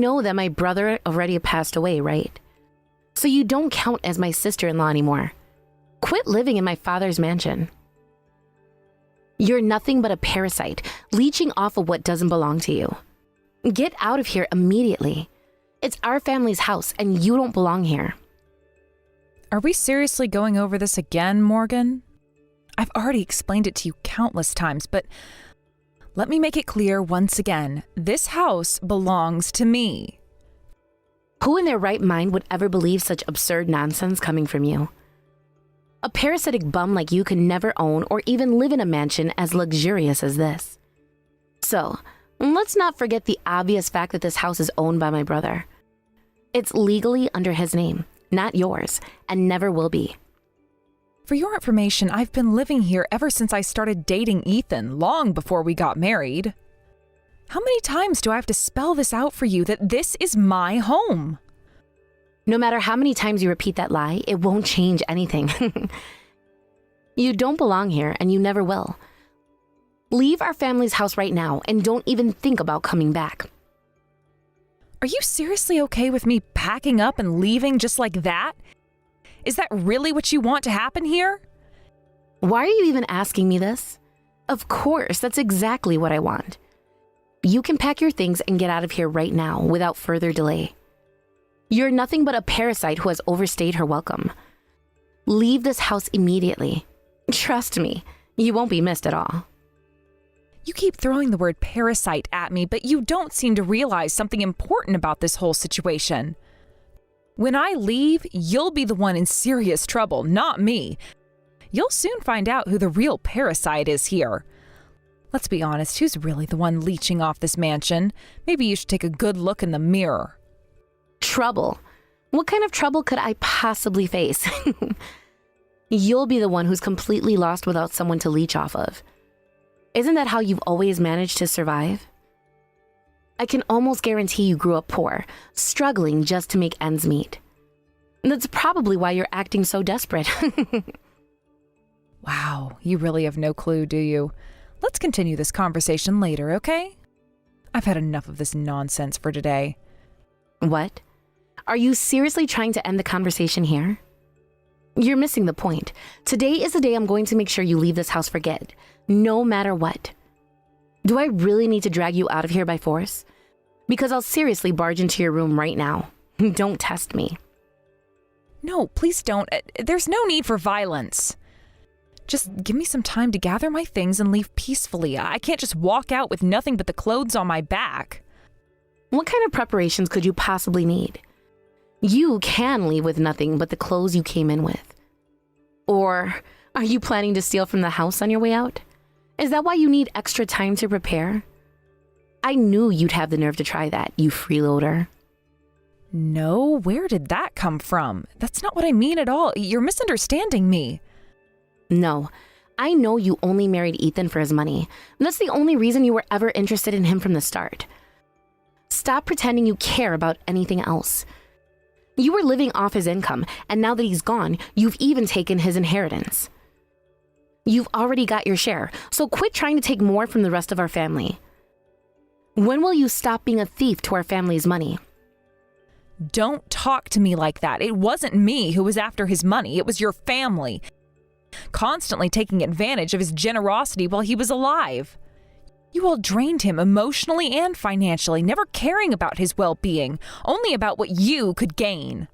know that my brother already passed away, right? So you don't count as my sister-in-law anymore. Quit living in my father's mansion. You're nothing but a parasite, leeching off of what doesn't belong to you. Get out of here immediately. It's our family's house, and you don't belong here. Are we seriously going over this again, Morgan? I've already explained it to you countless times, but let me make it clear once again. This house belongs to me. Who in their right mind would ever believe such absurd nonsense coming from you? A parasitic bum like you could never own or even live in a mansion as luxurious as this. So, let's not forget the obvious fact that this house is owned by my brother. It's legally under his name, not yours, and never will be. For your information, I've been living here ever since I started dating Ethan, long before we got married. How many times do I have to spell this out for you that this is my home? No matter how many times you repeat that lie, it won't change anything. You don't belong here, and you never will. Leave our family's house right now, and don't even think about coming back. Are you seriously okay with me packing up and leaving just like that? Is that really what you want to happen here? Why are you even asking me this? Of course, that's exactly what I want. You can pack your things and get out of here right now without further delay. You're nothing but a parasite who has overstayed her welcome. Leave this house immediately. Trust me, you won't be missed at all. You keep throwing the word parasite at me, but you don't seem to realize something important about this whole situation. When I leave, you'll be the one in serious trouble, not me. You'll soon find out who the real parasite is here. Let's be honest, who's really the one leeching off this mansion? Maybe you should take a good look in the mirror. Trouble? What kind of trouble could I possibly face? You'll be the one who's completely lost without someone to leech off of. Isn't that how you've always managed to survive? I can almost guarantee you grew up poor, struggling just to make ends meet. That's probably why you're acting so desperate. Wow, you really have no clue, do you? Let's continue this conversation later, okay? I've had enough of this nonsense for today. What? Are you seriously trying to end the conversation here? You're missing the point. Today is the day I'm going to make sure you leave this house for good, no matter what. Do I really need to drag you out of here by force? Because I'll seriously barge into your room right now. Don't test me. No, please don't. There's no need for violence. Just give me some time to gather my things and leave peacefully. I can't just walk out with nothing but the clothes on my back. What kind of preparations could you possibly need? You can leave with nothing but the clothes you came in with. Or are you planning to steal from the house on your way out? Is that why you need extra time to prepare? I knew you'd have the nerve to try that, you freeloader. No, where did that come from? That's not what I mean at all. You're misunderstanding me. No, I know you only married Ethan for his money. That's the only reason you were ever interested in him from the start. Stop pretending you care about anything else. You were living off his income, and now that he's gone, you've even taken his inheritance. You've already got your share, so quit trying to take more from the rest of our family. When will you stop being a thief to our family's money? Don't talk to me like that. It wasn't me who was after his money. It was your family. Constantly taking advantage of his generosity while he was alive. You all drained him emotionally and financially, never caring about his well-being, only about what you could gain.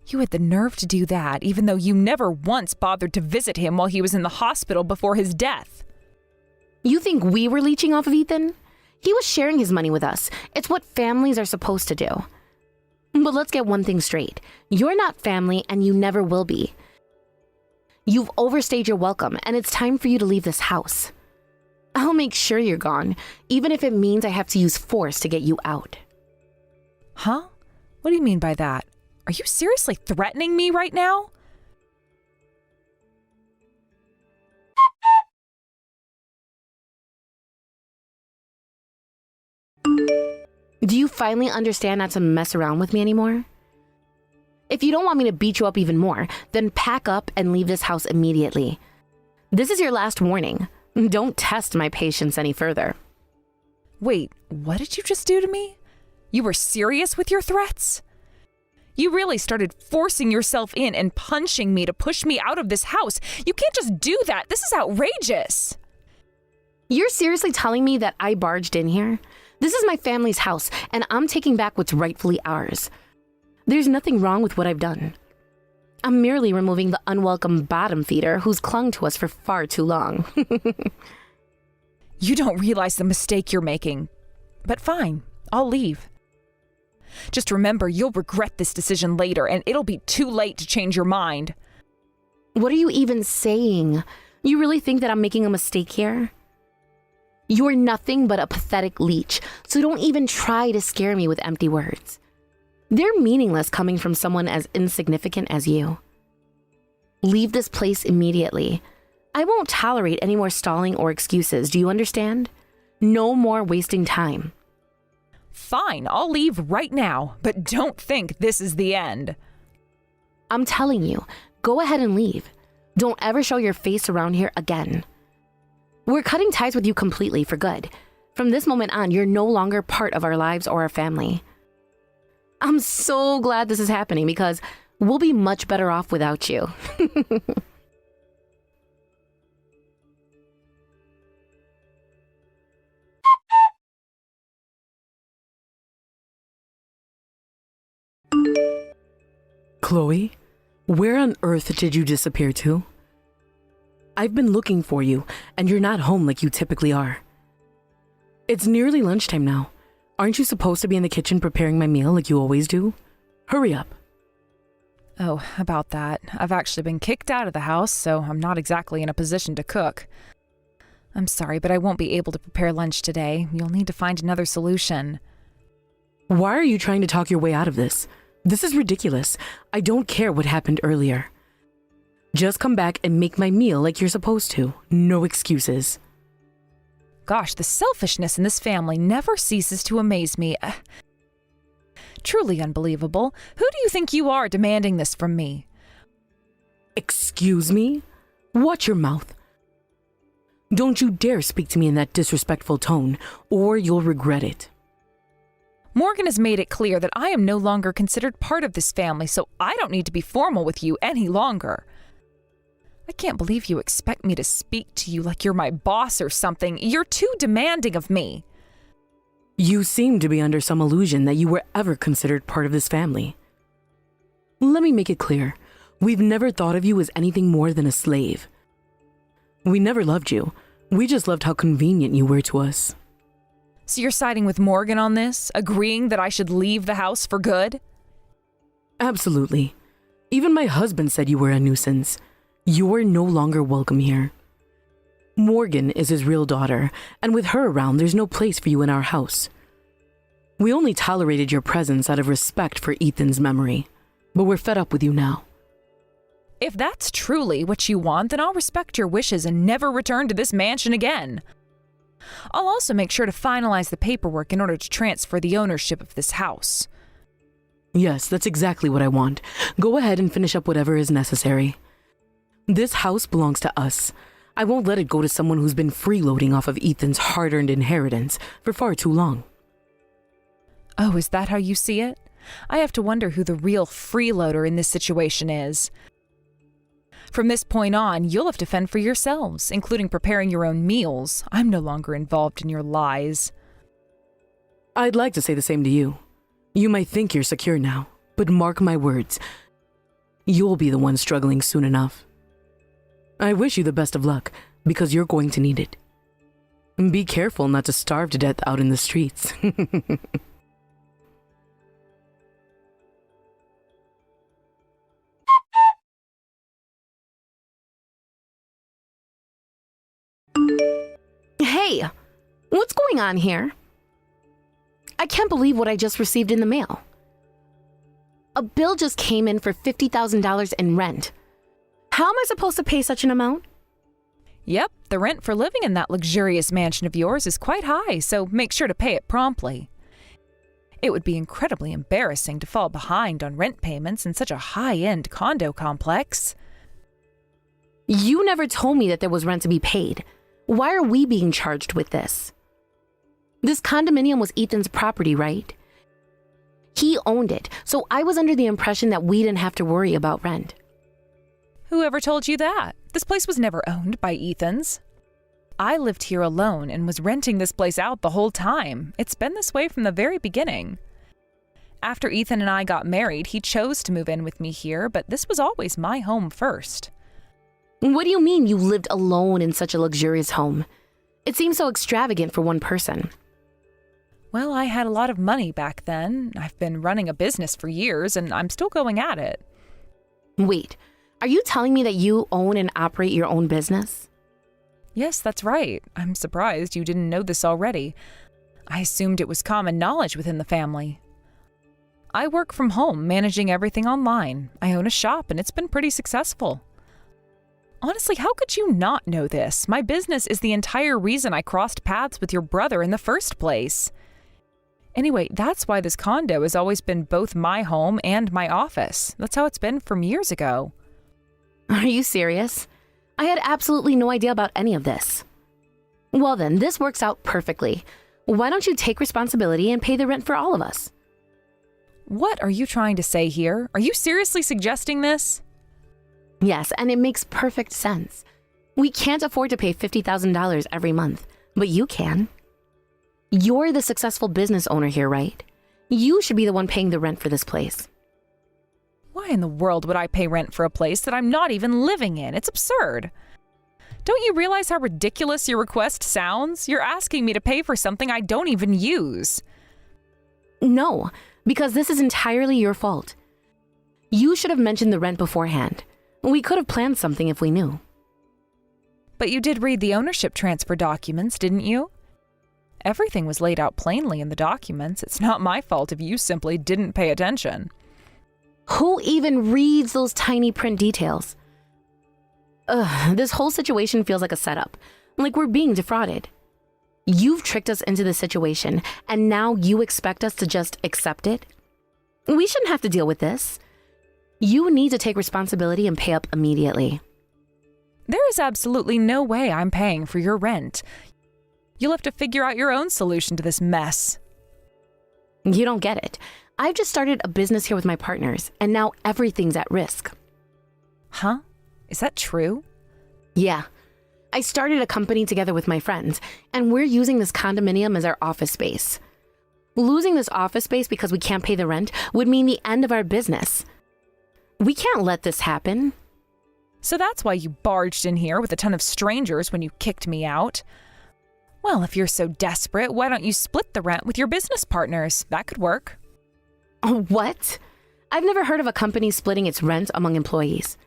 You had the nerve to do that, even though you never once bothered to visit him while he was in the hospital before his death. You think we were leeching off of Ethan? He was sharing his money with us. It's what families are supposed to do. But let's get one thing straight. You're not family, and you never will be. You've overstayed your welcome, and it's time for you to leave this house. I'll make sure you're gone, even if it means I have to use force to get you out. Huh? What do you mean by that? Are you seriously threatening me right now? Do you finally understand not to mess around with me anymore? If you don't want me to beat you up even more, then pack up and leave this house immediately. This is your last warning. Don't test my patience any further. Wait, what did you just do to me? You were serious with your threats? You really started forcing yourself in and punching me to push me out of this house. You can't just do that. This is outrageous. You're seriously telling me that I barged in here? This is my family's house, and I'm taking back what's rightfully ours. There's nothing wrong with what I've done. I'm merely removing the unwelcome bottom feeder who's clung to us for far too long. You don't realize the mistake you're making. But fine, I'll leave. Just remember, you'll regret this decision later, and it'll be too late to change your mind. What are you even saying? You really think that I'm making a mistake here? You're nothing but a pathetic leech, so don't even try to scare me with empty words. They're meaningless coming from someone as insignificant as you. Leave this place immediately. I won't tolerate any more stalling or excuses, do you understand? No more wasting time. Fine, I'll leave right now, but don't think this is the end. I'm telling you, go ahead and leave. Don't ever show your face around here again. We're cutting ties with you completely for good. From this moment on, you're no longer part of our lives or our family. I'm so glad this is happening because we'll be much better off without you. Chloe, where on earth did you disappear to? I've been looking for you, and you're not home like you typically are. It's nearly lunchtime now. Aren't you supposed to be in the kitchen preparing my meal like you always do? Hurry up. Oh, about that. I've actually been kicked out of the house, so I'm not exactly in a position to cook. I'm sorry, but I won't be able to prepare lunch today. You'll need to find another solution. Why are you trying to talk your way out of this? This is ridiculous. I don't care what happened earlier. Just come back and make my meal like you're supposed to. No excuses. Gosh, the selfishness in this family never ceases to amaze me. Truly unbelievable. Who do you think you are demanding this from me? Excuse me? Watch your mouth. Don't you dare speak to me in that disrespectful tone, or you'll regret it. Morgan has made it clear that I am no longer considered part of this family, so I don't need to be formal with you any longer. I can't believe you expect me to speak to you like you're my boss or something. You're too demanding of me. You seem to be under some illusion that you were ever considered part of this family. Let me make it clear. We've never thought of you as anything more than a slave. We never loved you. We just loved how convenient you were to us. So you're siding with Morgan on this, agreeing that I should leave the house for good? Absolutely. Even my husband said you were a nuisance. You're no longer welcome here. Morgan is his real daughter, and with her around, there's no place for you in our house. We only tolerated your presence out of respect for Ethan's memory, but we're fed up with you now. If that's truly what you want, then I'll respect your wishes and never return to this mansion again. I'll also make sure to finalize the paperwork in order to transfer the ownership of this house. Yes, that's exactly what I want. Go ahead and finish up whatever is necessary. This house belongs to us. I won't let it go to someone who's been freeloading off of Ethan's hard-earned inheritance for far too long. Oh, is that how you see it? I have to wonder who the real freeloader in this situation is. From this point on, you'll have to fend for yourselves, including preparing your own meals. I'm no longer involved in your lies. I'd like to say the same to you. You might think you're secure now, but mark my words. You'll be the one struggling soon enough. I wish you the best of luck, because you're going to need it. And be careful not to starve to death out in the streets. Hey, what's going on here? I can't believe what I just received in the mail. A bill just came in for $50,000 in rent. How am I supposed to pay such an amount? Yep, the rent for living in that luxurious mansion of yours is quite high, so make sure to pay it promptly. It would be incredibly embarrassing to fall behind on rent payments in such a high-end condo complex. You never told me that there was rent to be paid. Why are we being charged with this? This condominium was Ethan's property, right? He owned it, so I was under the impression that we didn't have to worry about rent. Whoever told you that? This place was never owned by Ethan's. I lived here alone and was renting this place out the whole time. It's been this way from the very beginning. After Ethan and I got married, he chose to move in with me here, but this was always my home first. What do you mean you lived alone in such a luxurious home? It seems so extravagant for one person. Well, I had a lot of money back then. I've been running a business for years, and I'm still going at it. Wait, are you telling me that you own and operate your own business? Yes, that's right. I'm surprised you didn't know this already. I assumed it was common knowledge within the family. I work from home, managing everything online. I own a shop, and it's been pretty successful. Honestly, how could you not know this? My business is the entire reason I crossed paths with your brother in the first place. Anyway, that's why this condo has always been both my home and my office. That's how it's been from years ago. Are you serious? I had absolutely no idea about any of this. Well then, this works out perfectly. Why don't you take responsibility and pay the rent for all of us? What are you trying to say here? Are you seriously suggesting this? Yes, and it makes perfect sense. We can't afford to pay $50,000 every month, but you can. You're the successful business owner here, right? You should be the one paying the rent for this place. Why in the world would I pay rent for a place that I'm not even living in? It's absurd. Don't you realize how ridiculous your request sounds? You're asking me to pay for something I don't even use. No, because this is entirely your fault. You should have mentioned the rent beforehand. We could have planned something if we knew. But you did read the ownership transfer documents, didn't you? Everything was laid out plainly in the documents. It's not my fault if you simply didn't pay attention. Who even reads those tiny print details? This whole situation feels like a setup, like we're being defrauded. You've tricked us into this situation, and now you expect us to just accept it? We shouldn't have to deal with this. You need to take responsibility and pay up immediately. There is absolutely no way I'm paying for your rent. You'll have to figure out your own solution to this mess. You don't get it. I've just started a business here with my partners, and now everything's at risk. Huh? Is that true? Yeah. I started a company together with my friends, and we're using this condominium as our office space. Losing this office space because we can't pay the rent would mean the end of our business. We can't let this happen. So that's why you barged in here with a ton of strangers when you kicked me out. Well, if you're so desperate, why don't you split the rent with your business partners? That could work. What? I've never heard of a company splitting its rent among employees.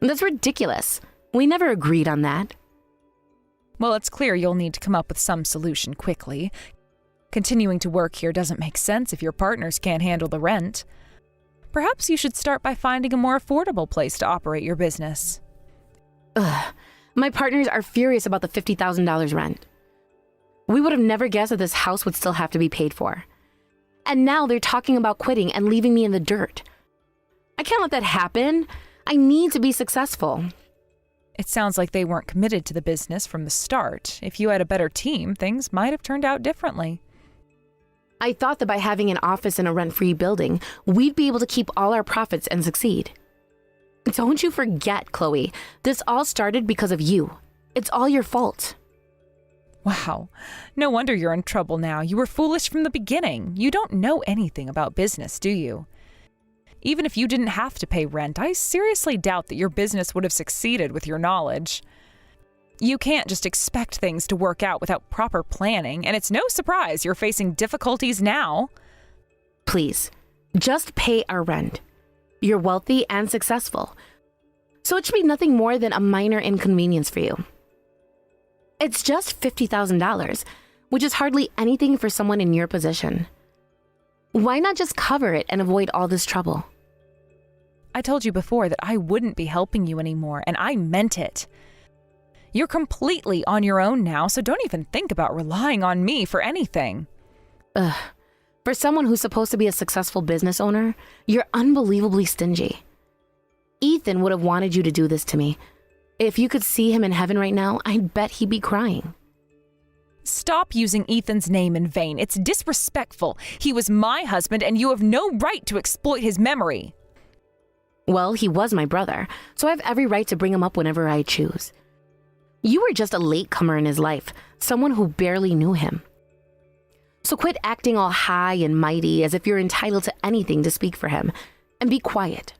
That's ridiculous. We never agreed on that. Well, it's clear you'll need to come up with some solution quickly. Continuing to work here doesn't make sense if your partners can't handle the rent. Perhaps you should start by finding a more affordable place to operate your business. My partners are furious about the $50,000 rent. We would have never guessed that this house would still have to be paid for. And now they're talking about quitting and leaving me in the dirt. I can't let that happen. I need to be successful. It sounds like they weren't committed to the business from the start. If you had a better team, things might have turned out differently. I thought that by having an office in a rent-free building, we'd be able to keep all our profits and succeed. Don't you forget, Chloe, this all started because of you. It's all your fault. Wow. No wonder you're in trouble now. You were foolish from the beginning. You don't know anything about business, do you? Even if you didn't have to pay rent, I seriously doubt that your business would have succeeded with your knowledge. You can't just expect things to work out without proper planning, and it's no surprise you're facing difficulties now. Please, just pay our rent. You're wealthy and successful, so it should be nothing more than a minor inconvenience for you. It's just $50,000, which is hardly anything for someone in your position. Why not just cover it and avoid all this trouble? I told you before that I wouldn't be helping you anymore, and I meant it. You're completely on your own now, so don't even think about relying on me for anything. For someone who's supposed to be a successful business owner, you're unbelievably stingy. Ethan would have wanted you to do this to me. If you could see him in heaven right now, I'd bet he'd be crying. Stop using Ethan's name in vain. It's disrespectful. He was my husband, and you have no right to exploit his memory. Well, he was my brother, so I have every right to bring him up whenever I choose. You were just a latecomer in his life, someone who barely knew him. So quit acting all high and mighty as if you're entitled to anything to speak for him, and be quiet.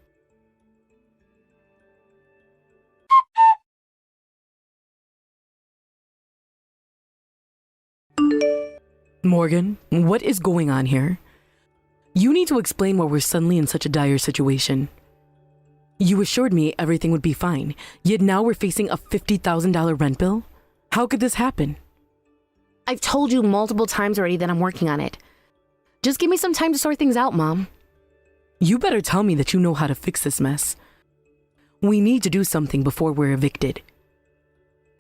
Morgan, what is going on here? You need to explain why we're suddenly in such a dire situation. You assured me everything would be fine, yet now we're facing a $50,000 rent bill? How could this happen? I've told you multiple times already that I'm working on it. Just give me some time to sort things out, Mom. You better tell me that you know how to fix this mess. We need to do something before we're evicted.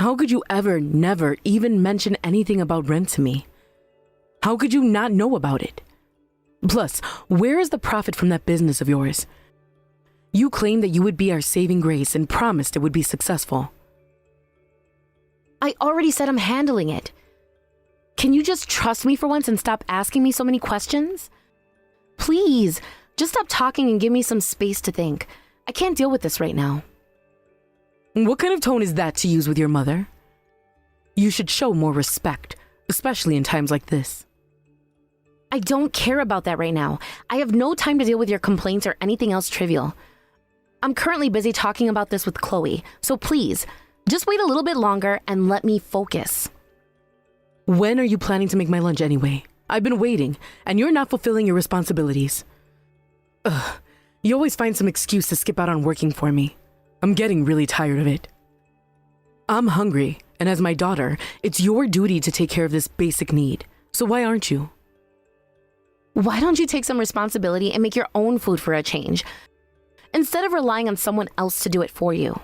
How could you ever, never even mention anything about rent to me? How could you not know about it? Plus, where is the profit from that business of yours? You claimed that you would be our saving grace and promised it would be successful. I already said I'm handling it. Can you just trust me for once and stop asking me so many questions? Please, just stop talking and give me some space to think. I can't deal with this right now. What kind of tone is that to use with your mother? You should show more respect, especially in times like this. I don't care about that right now. I have no time to deal with your complaints or anything else trivial. I'm currently busy talking about this with Chloe, so please, just wait a little bit longer and let me focus. When are you planning to make my lunch anyway? I've been waiting, and you're not fulfilling your responsibilities. Ugh, you always find some excuse to skip out on working for me. I'm getting really tired of it. I'm hungry, and as my daughter, it's your duty to take care of this basic need. So why aren't you? Why don't you take some responsibility and make your own food for a change, instead of relying on someone else to do it for you?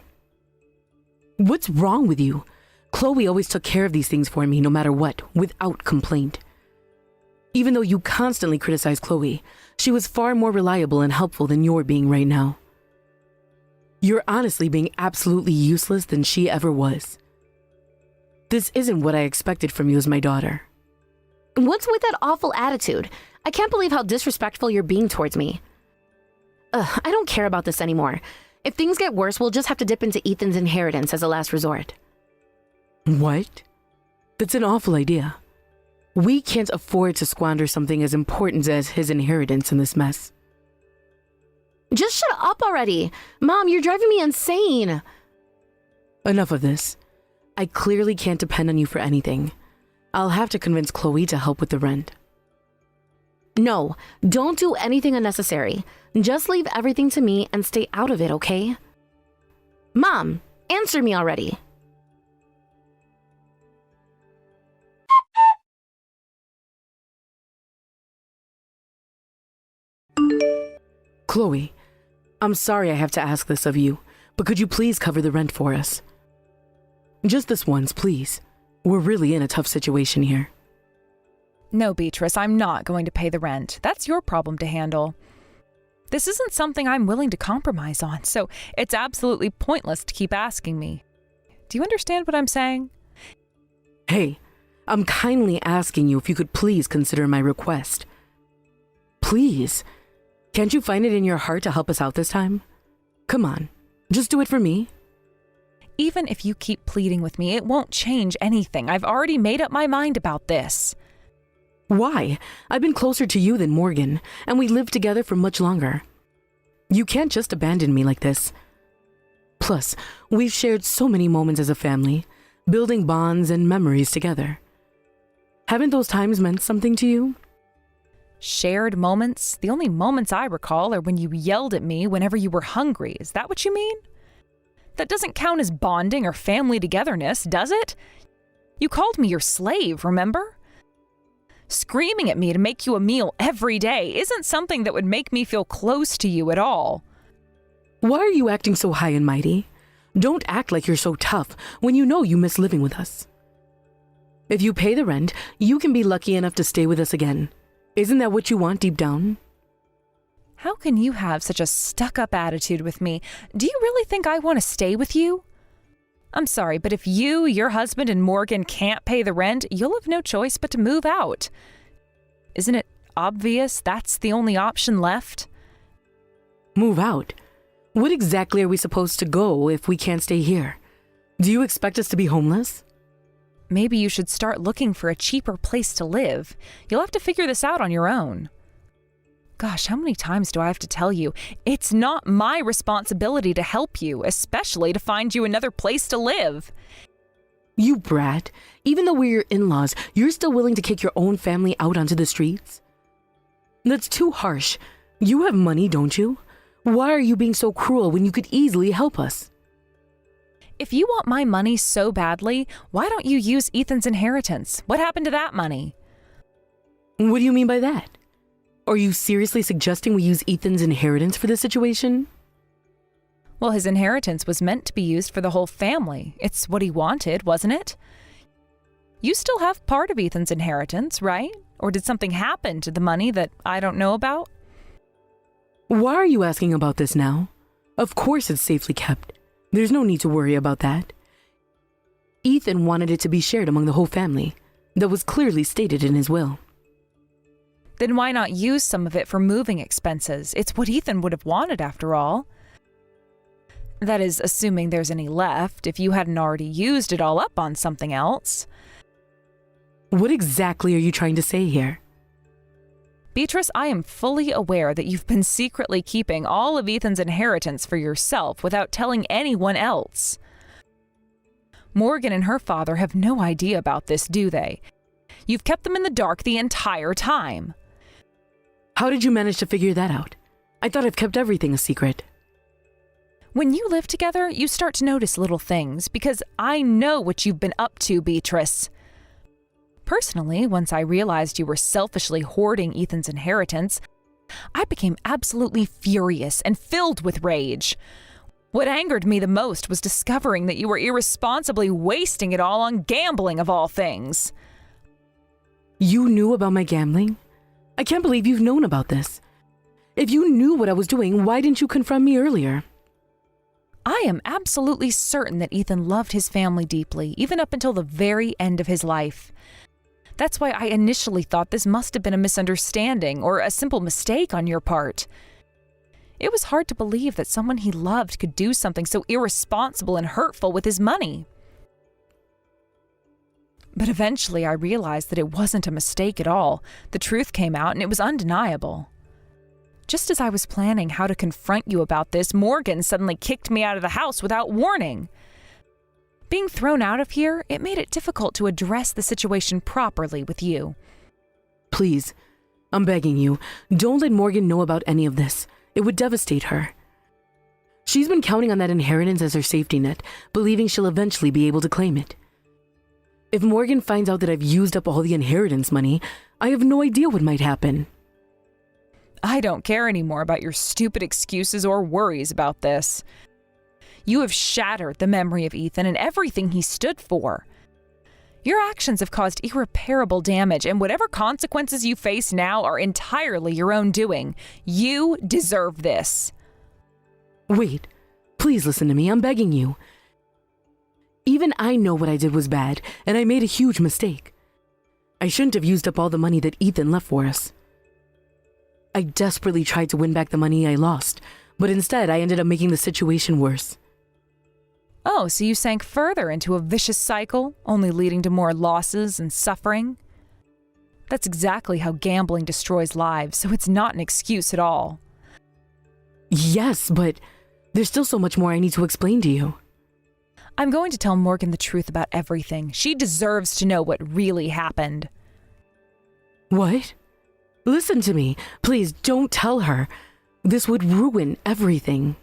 What's wrong with you? Chloe always took care of these things for me no matter what, without complaint. Even though you constantly criticize Chloe, she was far more reliable and helpful than you're being right now. You're honestly being absolutely useless than she ever was. This isn't what I expected from you as my daughter. What's with that awful attitude? I can't believe how disrespectful you're being towards me. I don't care about this anymore. If things get worse, we'll just have to dip into Ethan's inheritance as a last resort. What? That's an awful idea. We can't afford to squander something as important as his inheritance in this mess. Just shut up already. Mom, you're driving me insane. Enough of this. I clearly can't depend on you for anything. I'll have to convince Chloe to help with the rent. No, don't do anything unnecessary. Just leave everything to me and stay out of it, okay? Mom, answer me already. Chloe, I'm sorry I have to ask this of you, but could you please cover the rent for us? Just this once, please. We're really in a tough situation here. No, Beatrice, I'm not going to pay the rent. That's your problem to handle. This isn't something I'm willing to compromise on, so it's absolutely pointless to keep asking me. Do you understand what I'm saying? Hey, I'm kindly asking you if you could please consider my request. Please. Can't you find it in your heart to help us out this time? Come on, just do it for me. Even if you keep pleading with me, it won't change anything. I've already made up my mind about this. Why? I've been closer to you than Morgan, and we lived together for much longer. You can't just abandon me like this. Plus, we've shared so many moments as a family, building bonds and memories together. Haven't those times meant something to you? Shared moments? The only moments I recall are when you yelled at me whenever you were hungry. Is that what you mean? That doesn't count as bonding or family togetherness, does it? You called me your slave, remember? Screaming at me to make you a meal every day isn't something that would make me feel close to you at all. Why are you acting so high and mighty? Don't act like you're so tough when you know you miss living with us. If you pay the rent, you can be lucky enough to stay with us again. Isn't that what you want deep down? How can you have such a stuck-up attitude with me? Do you really think I want to stay with you? I'm sorry, but if you, your husband, and Morgan can't pay the rent, you'll have no choice but to move out. Isn't it obvious that's the only option left? Move out? What exactly are we supposed to go if we can't stay here? Do you expect us to be homeless? Maybe you should start looking for a cheaper place to live. You'll have to figure this out on your own. Gosh, how many times do I have to tell you? It's not my responsibility to help you, especially to find you another place to live. You brat. Even though we're your in-laws, you're still willing to kick your own family out onto the streets? That's too harsh. You have money, don't you? Why are you being so cruel when you could easily help us? If you want my money so badly, why don't you use Ethan's inheritance? What happened to that money? What do you mean by that? Are you seriously suggesting we use Ethan's inheritance for this situation? Well, his inheritance was meant to be used for the whole family. It's what he wanted, wasn't it? You still have part of Ethan's inheritance, right? Or did something happen to the money that I don't know about? Why are you asking about this now? Of course it's safely kept. There's no need to worry about that. Ethan wanted it to be shared among the whole family. That was clearly stated in his will. Then why not use some of it for moving expenses? It's what Ethan would have wanted after all. That is, assuming there's any left, if you hadn't already used it all up on something else. What exactly are you trying to say here? Beatrice, I am fully aware that you've been secretly keeping all of Ethan's inheritance for yourself without telling anyone else. Morgan and her father have no idea about this, do they? You've kept them in the dark the entire time. How did you manage to figure that out? I thought I've kept everything a secret. When you live together, you start to notice little things because I know what you've been up to, Beatrice. Personally, once I realized you were selfishly hoarding Ethan's inheritance, I became absolutely furious and filled with rage. What angered me the most was discovering that you were irresponsibly wasting it all on gambling of all things. You knew about my gambling? I can't believe you've known about this. If you knew what I was doing, why didn't you confront me earlier? I am absolutely certain that Ethan loved his family deeply, even up until the very end of his life. That's why I initially thought this must have been a misunderstanding or a simple mistake on your part. It was hard to believe that someone he loved could do something so irresponsible and hurtful with his money. But eventually I realized that it wasn't a mistake at all. The truth came out and it was undeniable. Just as I was planning how to confront you about this, Morgan suddenly kicked me out of the house without warning. Being thrown out of here, it made it difficult to address the situation properly with you. Please, I'm begging you, don't let Morgan know about any of this. It would devastate her. She's been counting on that inheritance as her safety net, believing she'll eventually be able to claim it. If Morgan finds out that I've used up all the inheritance money, I have no idea what might happen. I don't care anymore about your stupid excuses or worries about this. You have shattered the memory of Ethan and everything he stood for. Your actions have caused irreparable damage, and whatever consequences you face now are entirely your own doing. You deserve this. Wait, please listen to me, I'm begging you. Even I know what I did was bad, and I made a huge mistake. I shouldn't have used up all the money that Ethan left for us. I desperately tried to win back the money I lost, but instead I ended up making the situation worse. Oh, so you sank further into a vicious cycle, only leading to more losses and suffering? That's exactly how gambling destroys lives, so it's not an excuse at all. Yes, but there's still so much more I need to explain to you. I'm going to tell Morgan the truth about everything. She deserves to know what really happened. What? Listen to me. Please don't tell her. This would ruin everything.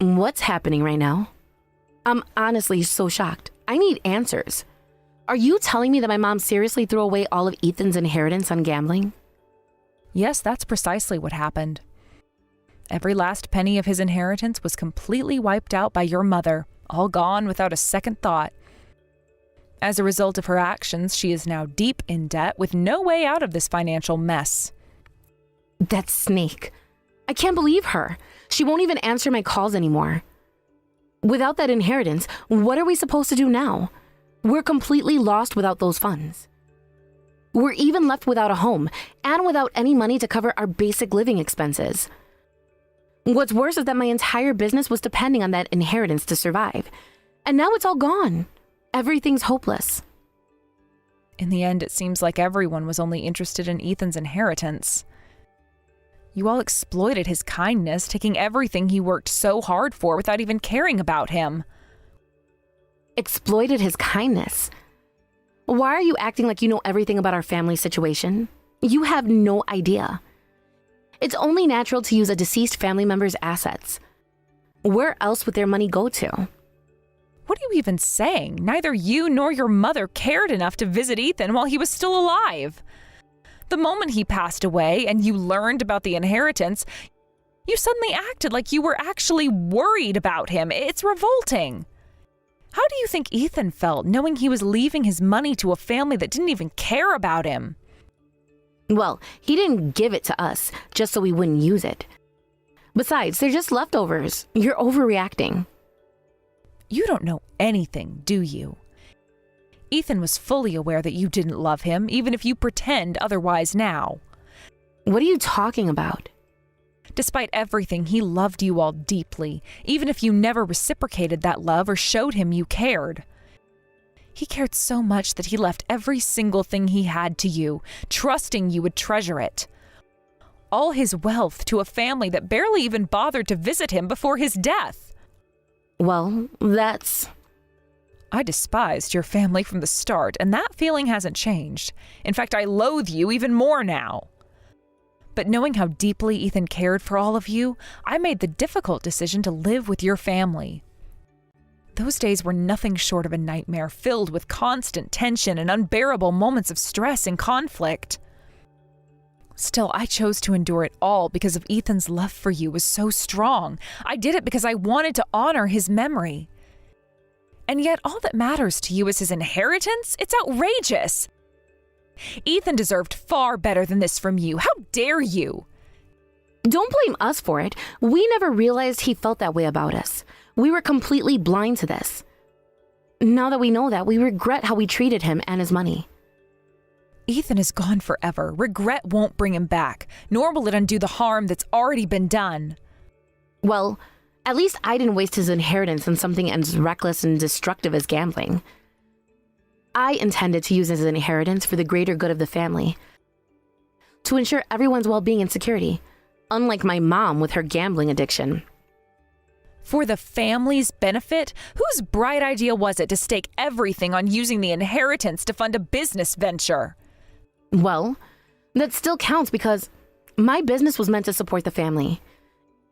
What's happening right now? I'm honestly so shocked. I need answers. Are you telling me that my mom seriously threw away all of Ethan's inheritance on gambling? Yes, that's precisely what happened. Every last penny of his inheritance was completely wiped out by your mother, all gone without a second thought. As a result of her actions, she is now deep in debt with no way out of this financial mess. That snake. I can't believe her. She won't even answer my calls anymore. Without that inheritance, what are we supposed to do now? We're completely lost without those funds. We're even left without a home and without any money to cover our basic living expenses. What's worse is that my entire business was depending on that inheritance to survive. And now it's all gone. Everything's hopeless. In the end, it seems like everyone was only interested in Ethan's inheritance. You all exploited his kindness, taking everything he worked so hard for without even caring about him. Exploited his kindness? Why are you acting like you know everything about our family situation? You have no idea. It's only natural to use a deceased family member's assets. Where else would their money go to? What are you even saying? Neither you nor your mother cared enough to visit Ethan while he was still alive. The moment he passed away and you learned about the inheritance, you suddenly acted like you were actually worried about him. It's revolting. How do you think Ethan felt knowing he was leaving his money to a family that didn't even care about him? Well, he didn't give it to us just so we wouldn't use it. Besides, they're just leftovers. You're overreacting. You don't know anything, do you? Ethan was fully aware that you didn't love him, even if you pretend otherwise now. What are you talking about? Despite everything, he loved you all deeply, even if you never reciprocated that love or showed him you cared. He cared so much that he left every single thing he had to you, trusting you would treasure it. All his wealth to a family that barely even bothered to visit him before his death. Well, that's... I despised your family from the start, and that feeling hasn't changed. In fact, I loathe you even more now. But knowing how deeply Ethan cared for all of you, I made the difficult decision to live with your family. Those days were nothing short of a nightmare, filled with constant tension and unbearable moments of stress and conflict. Still, I chose to endure it all because of Ethan's love for you was so strong. I did it because I wanted to honor his memory. And yet, all that matters to you is his inheritance? It's outrageous. Ethan deserved far better than this from you. How dare you? Don't blame us for it. We never realized he felt that way about us. We were completely blind to this. Now that we know that, we regret how we treated him and his money. Ethan is gone forever. Regret won't bring him back, nor will it undo the harm that's already been done. Well, at least I didn't waste his inheritance on something as reckless and destructive as gambling. I intended to use his inheritance for the greater good of the family, to ensure everyone's well-being and security, unlike my mom with her gambling addiction. For the family's benefit? Whose bright idea was it to stake everything on using the inheritance to fund a business venture? Well, that still counts because my business was meant to support the family.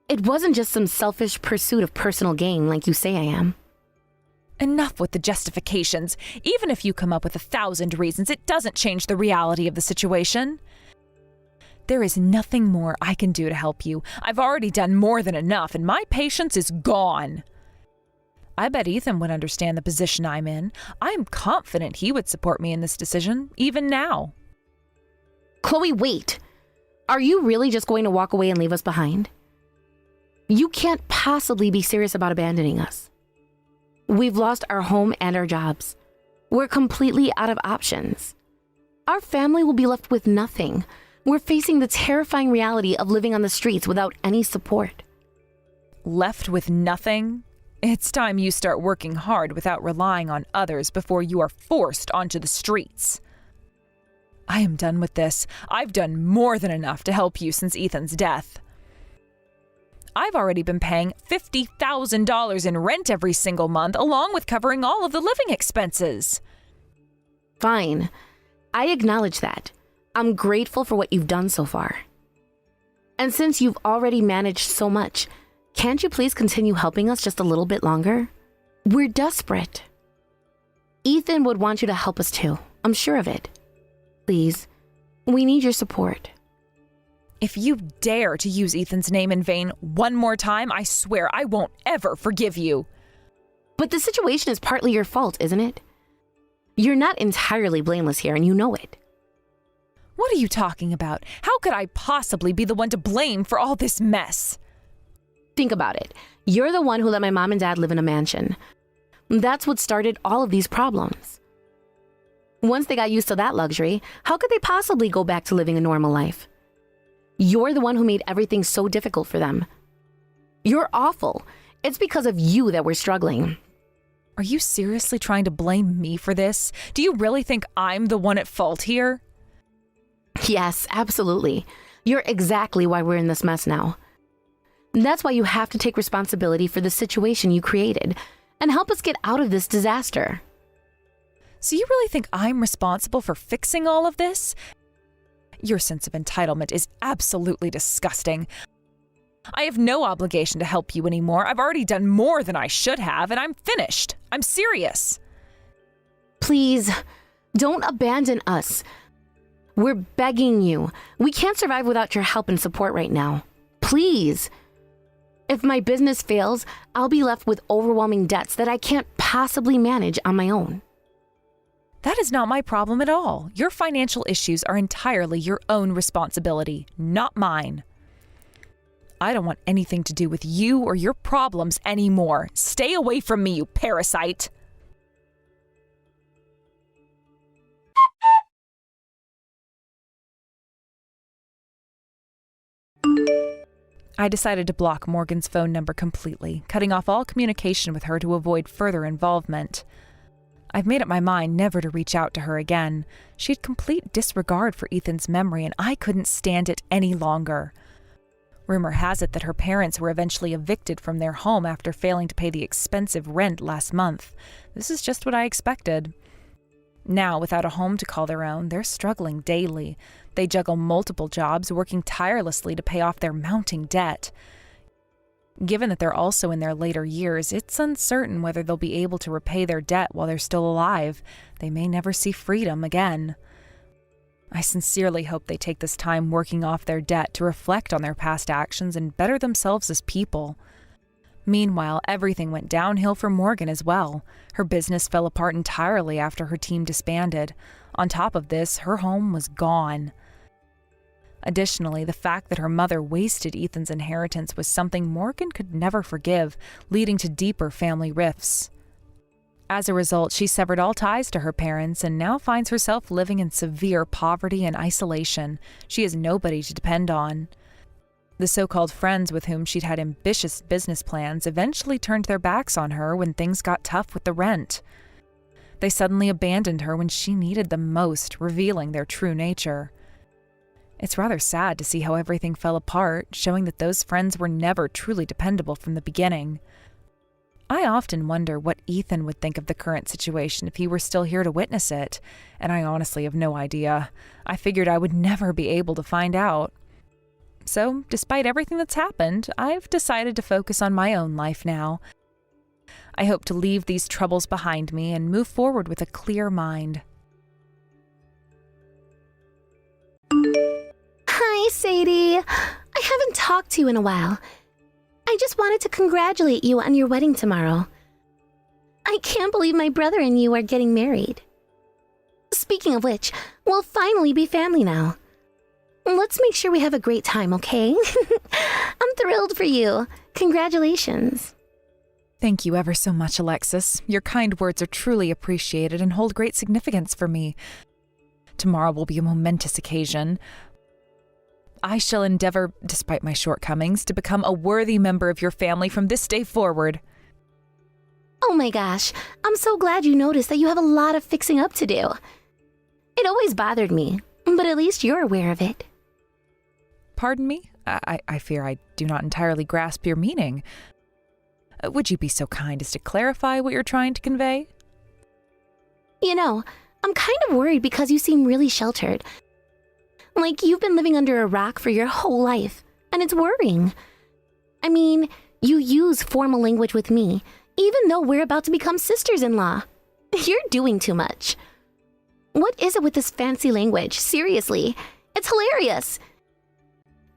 It wasn't just some selfish pursuit of personal gain like you say I am. Enough with the justifications. Even if you come up with 1,000 reasons, it doesn't change the reality of the situation. There is nothing more I can do to help you. I've already done more than enough, and my patience is gone. I bet Ethan would understand the position I'm in. I'm confident he would support me in this decision, even now. Chloe, wait. Are you really just going to walk away and leave us behind? You can't possibly be serious about abandoning us. We've lost our home and our jobs. We're completely out of options. Our family will be left with nothing. We're facing the terrifying reality of living on the streets without any support. Left with nothing? It's time you start working hard without relying on others before you are forced onto the streets. I am done with this. I've done more than enough to help you since Ethan's death. I've already been paying $50,000 in rent every single month, along with covering all of the living expenses. Fine. I acknowledge that. I'm grateful for what you've done so far. And since you've already managed so much, can't you please continue helping us just a little bit longer? We're desperate. Ethan would want you to help us too. I'm sure of it. Please, we need your support. If you dare to use Ethan's name in vain one more time, I swear I won't ever forgive you. But the situation is partly your fault, isn't it? You're not entirely blameless here, and you know it. What are you talking about? How could I possibly be the one to blame for all this mess? Think about it. You're the one who let my mom and dad live in a mansion. That's what started all of these problems. Once they got used to that luxury, how could they possibly go back to living a normal life? You're the one who made everything so difficult for them. You're awful. It's because of you that we're struggling. Are you seriously trying to blame me for this? Do you really think I'm the one at fault here? Yes, absolutely. You're exactly why we're in this mess now. That's why you have to take responsibility for the situation you created and help us get out of this disaster. So you really think I'm responsible for fixing all of this? Your sense of entitlement is absolutely disgusting. I have no obligation to help you anymore. I've already done more than I should have, and I'm finished. I'm serious. Please, don't abandon us. We're begging you. We can't survive without your help and support right now. Please. If my business fails, I'll be left with overwhelming debts that I can't possibly manage on my own. That is not my problem at all. Your financial issues are entirely your own responsibility, not mine. I don't want anything to do with you or your problems anymore. Stay away from me, you parasite. I decided to block Morgan's phone number completely, cutting off all communication with her to avoid further involvement. I've made up my mind never to reach out to her again. She had complete disregard for Ethan's memory, and I couldn't stand it any longer. Rumor has it that her parents were eventually evicted from their home after failing to pay the expensive rent last month. This is just what I expected. Now, without a home to call their own, they're struggling daily. They juggle multiple jobs, working tirelessly to pay off their mounting debt. Given that they're also in their later years, it's uncertain whether they'll be able to repay their debt while they're still alive. They may never see freedom again. I sincerely hope they take this time working off their debt to reflect on their past actions and better themselves as people. Meanwhile, everything went downhill for Morgan as well. Her business fell apart entirely after her team disbanded. On top of this, her home was gone. Additionally, the fact that her mother wasted Ethan's inheritance was something Morgan could never forgive, leading to deeper family rifts. As a result, she severed all ties to her parents and now finds herself living in severe poverty and isolation. She has nobody to depend on. The so-called friends with whom she'd had ambitious business plans eventually turned their backs on her when things got tough with the rent. They suddenly abandoned her when she needed them most, revealing their true nature. It's rather sad to see how everything fell apart, showing that those friends were never truly dependable from the beginning. I often wonder what Ethan would think of the current situation if he were still here to witness it, and I honestly have no idea. I figured I would never be able to find out. So, despite everything that's happened, I've decided to focus on my own life now. I hope to leave these troubles behind me and move forward with a clear mind. Hi, Sadie. I haven't talked to you in a while. I just wanted to congratulate you on your wedding tomorrow. I can't believe my brother and you are getting married. Speaking of which, we'll finally be family now. Let's make sure we have a great time, okay? I'm thrilled for you. Congratulations. Thank you ever so much, Alexis. Your kind words are truly appreciated and hold great significance for me. Tomorrow will be a momentous occasion. I shall endeavor, despite my shortcomings, to become a worthy member of your family from this day forward. Oh my gosh, I'm so glad you noticed that you have a lot of fixing up to do. It always bothered me, but at least you're aware of it. Pardon me? I fear I do not entirely grasp your meaning. Would you be so kind as to clarify what you're trying to convey? You know, I'm kind of worried because you seem really sheltered. Like you've been living under a rock for your whole life, and it's worrying. I mean, you use formal language with me, even though we're about to become sisters-in-law. You're doing too much. What is it with this fancy language? Seriously, it's hilarious.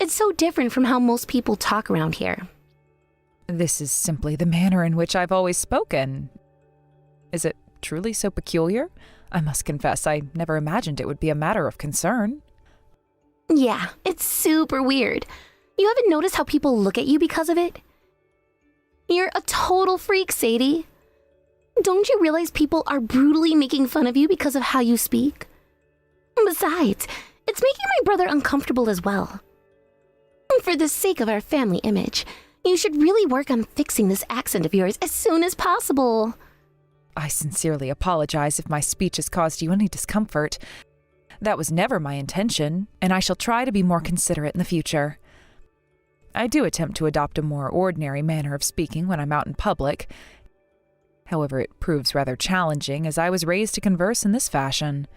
It's so different from how most people talk around here. This is simply the manner in which I've always spoken. Is it truly so peculiar? I must confess, I never imagined it would be a matter of concern. Yeah, it's super weird. You haven't noticed how people look at you because of it? You're a total freak, Sadie. Don't you realize people are brutally making fun of you because of how you speak? Besides, it's making my brother uncomfortable as well. For the sake of our family image, you should really work on fixing this accent of yours as soon as possible. I sincerely apologize if my speech has caused you any discomfort. That was never my intention, and I shall try to be more considerate in the future. I do attempt to adopt a more ordinary manner of speaking when I'm out in public. However, it proves rather challenging as I was raised to converse in this fashion.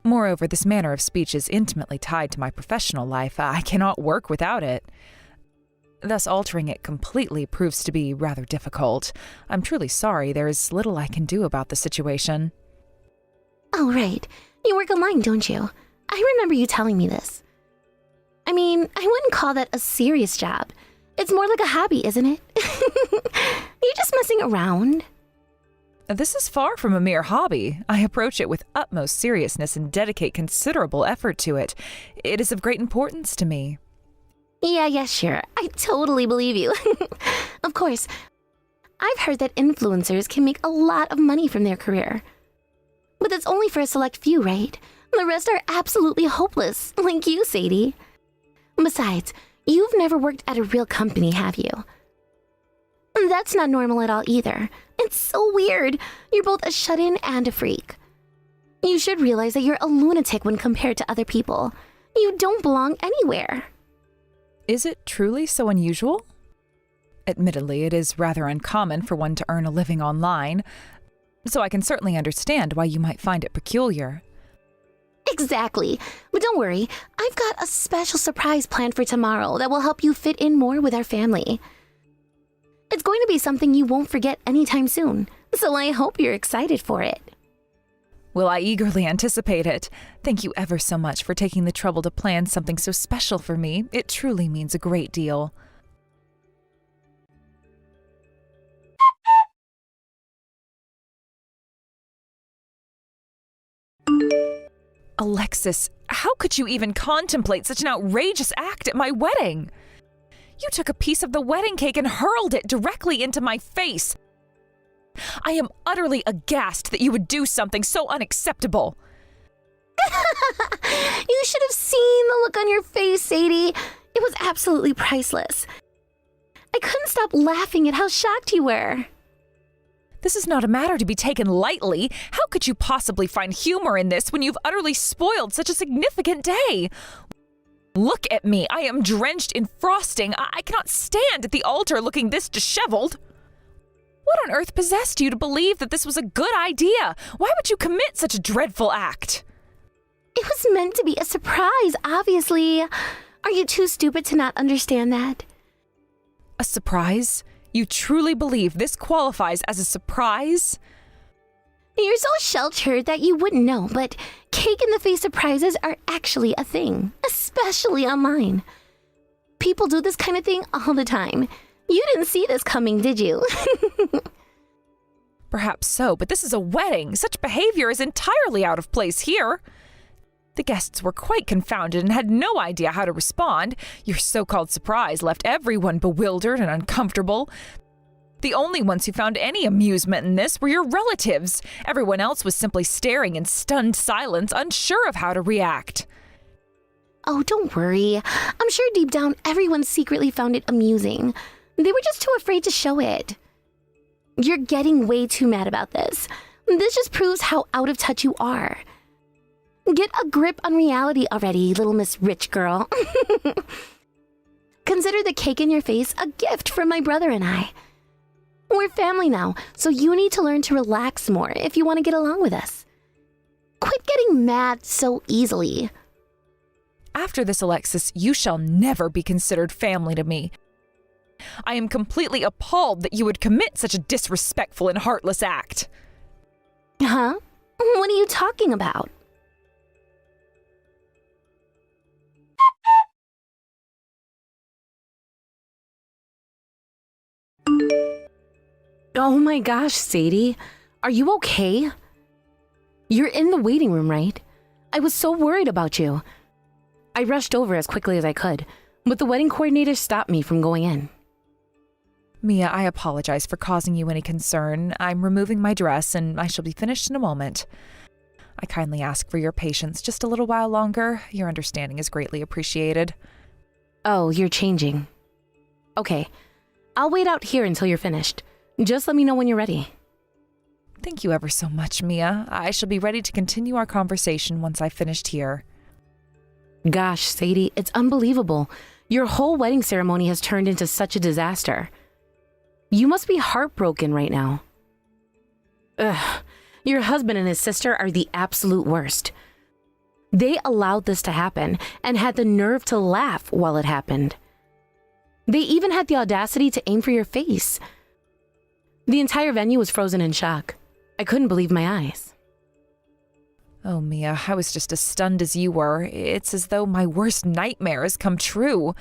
Moreover, this manner of speech is intimately tied to my professional life. I cannot work without it. Thus, altering it completely proves to be rather difficult. I'm truly sorry there is little I can do about the situation. Oh, right. You work online, don't you? I remember you telling me this. I mean, I wouldn't call that a serious job. It's more like a hobby, isn't it? You're just messing around. This is far from a mere hobby. I approach it with utmost seriousness and dedicate considerable effort to it. It is of great importance to me. Yeah, sure. I totally believe you. Of course, I've heard that influencers can make a lot of money from their career. But that's only for a select few, right? The rest are absolutely hopeless, like you, Sadie. Besides, you've never worked at a real company, have you? That's not normal at all either. It's so weird. You're both a shut-in and a freak. You should realize that you're a lunatic when compared to other people. You don't belong anywhere. Is it truly so unusual? Admittedly, it is rather uncommon for one to earn a living online, so I can certainly understand why you might find it peculiar. Exactly. But don't worry, I've got a special surprise planned for tomorrow that will help you fit in more with our family. It's going to be something you won't forget anytime soon, so I hope you're excited for it. Well, I eagerly anticipate it. Thank you ever so much for taking the trouble to plan something so special for me. It truly means a great deal. Alexis, how could you even contemplate such an outrageous act at my wedding? You took a piece of the wedding cake and hurled it directly into my face. I am utterly aghast that you would do something so unacceptable. You should have seen the look on your face, Sadie. It was absolutely priceless. I couldn't stop laughing at how shocked you were. This is not a matter to be taken lightly. How could you possibly find humor in this when you've utterly spoiled such a significant day? Look at me. I am drenched in frosting. I cannot stand at the altar looking this disheveled. What on earth possessed you to believe that this was a good idea? Why would you commit such a dreadful act? It was meant to be a surprise, obviously. Are you too stupid to not understand that? A surprise? You truly believe this qualifies as a surprise? You're so sheltered that you wouldn't know, but cake-in-the-face surprises are actually a thing, especially online. People do this kind of thing all the time. You didn't see this coming, did you? Perhaps so, but this is a wedding. Such behavior is entirely out of place here. The guests were quite confounded and had no idea how to respond. Your so-called surprise left everyone bewildered and uncomfortable. The only ones who found any amusement in this were your relatives. Everyone else was simply staring in stunned silence, unsure of how to react. Oh, don't worry. I'm sure deep down everyone secretly found it amusing. They were just too afraid to show it. You're getting way too mad about this. This just proves how out of touch you are. Get a grip on reality already, little Miss Rich Girl. Consider the cake in your face a gift from my brother and I. We're family now, so you need to learn to relax more if you want to get along with us. Quit getting mad so easily. After this, Alexis, you shall never be considered family to me. I am completely appalled that you would commit such a disrespectful and heartless act. Huh? What are you talking about? Oh my gosh, Sadie. Are you okay? You're in the waiting room, right? I was so worried about you. I rushed over as quickly as I could, but the wedding coordinator stopped me from going in. Mia, I apologize for causing you any concern. I'm removing my dress and I shall be finished in a moment. I kindly ask for your patience just a little while longer. Your understanding is greatly appreciated. Oh, you're changing. Okay, I'll wait out here until you're finished. Just let me know when you're ready. Thank you ever so much, Mia. I shall be ready to continue our conversation once I've finished here. Gosh, Sadie, it's unbelievable. Your whole wedding ceremony has turned into such a disaster. You must be heartbroken right now. Ugh, your husband and his sister are the absolute worst. They allowed this to happen and had the nerve to laugh while it happened. They even had the audacity to aim for your face. The entire venue was frozen in shock. I couldn't believe my eyes. Oh, Mia, I was just as stunned as you were. It's as though my worst nightmare has come true.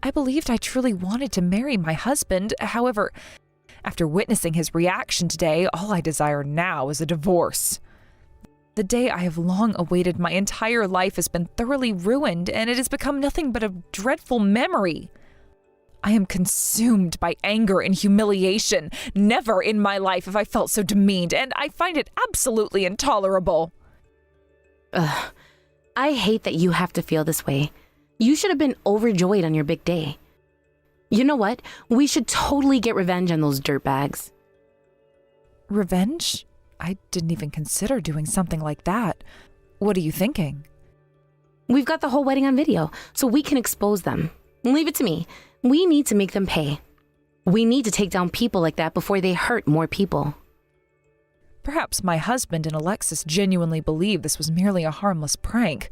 I believed I truly wanted to marry my husband. However, after witnessing his reaction today, all I desire now is a divorce. The day I have long awaited my entire life has been thoroughly ruined, and it has become nothing but a dreadful memory. I am consumed by anger and humiliation. Never in my life have I felt so demeaned, and I find it absolutely intolerable. Ugh, I hate that you have to feel this way. You should have been overjoyed on your big day. You know what? We should totally get revenge on those dirtbags. Revenge? I didn't even consider doing something like that. What are you thinking? We've got the whole wedding on video, so we can expose them. Leave it to me. We need to make them pay. We need to take down people like that before they hurt more people. Perhaps my husband and Alexis genuinely believe this was merely a harmless prank.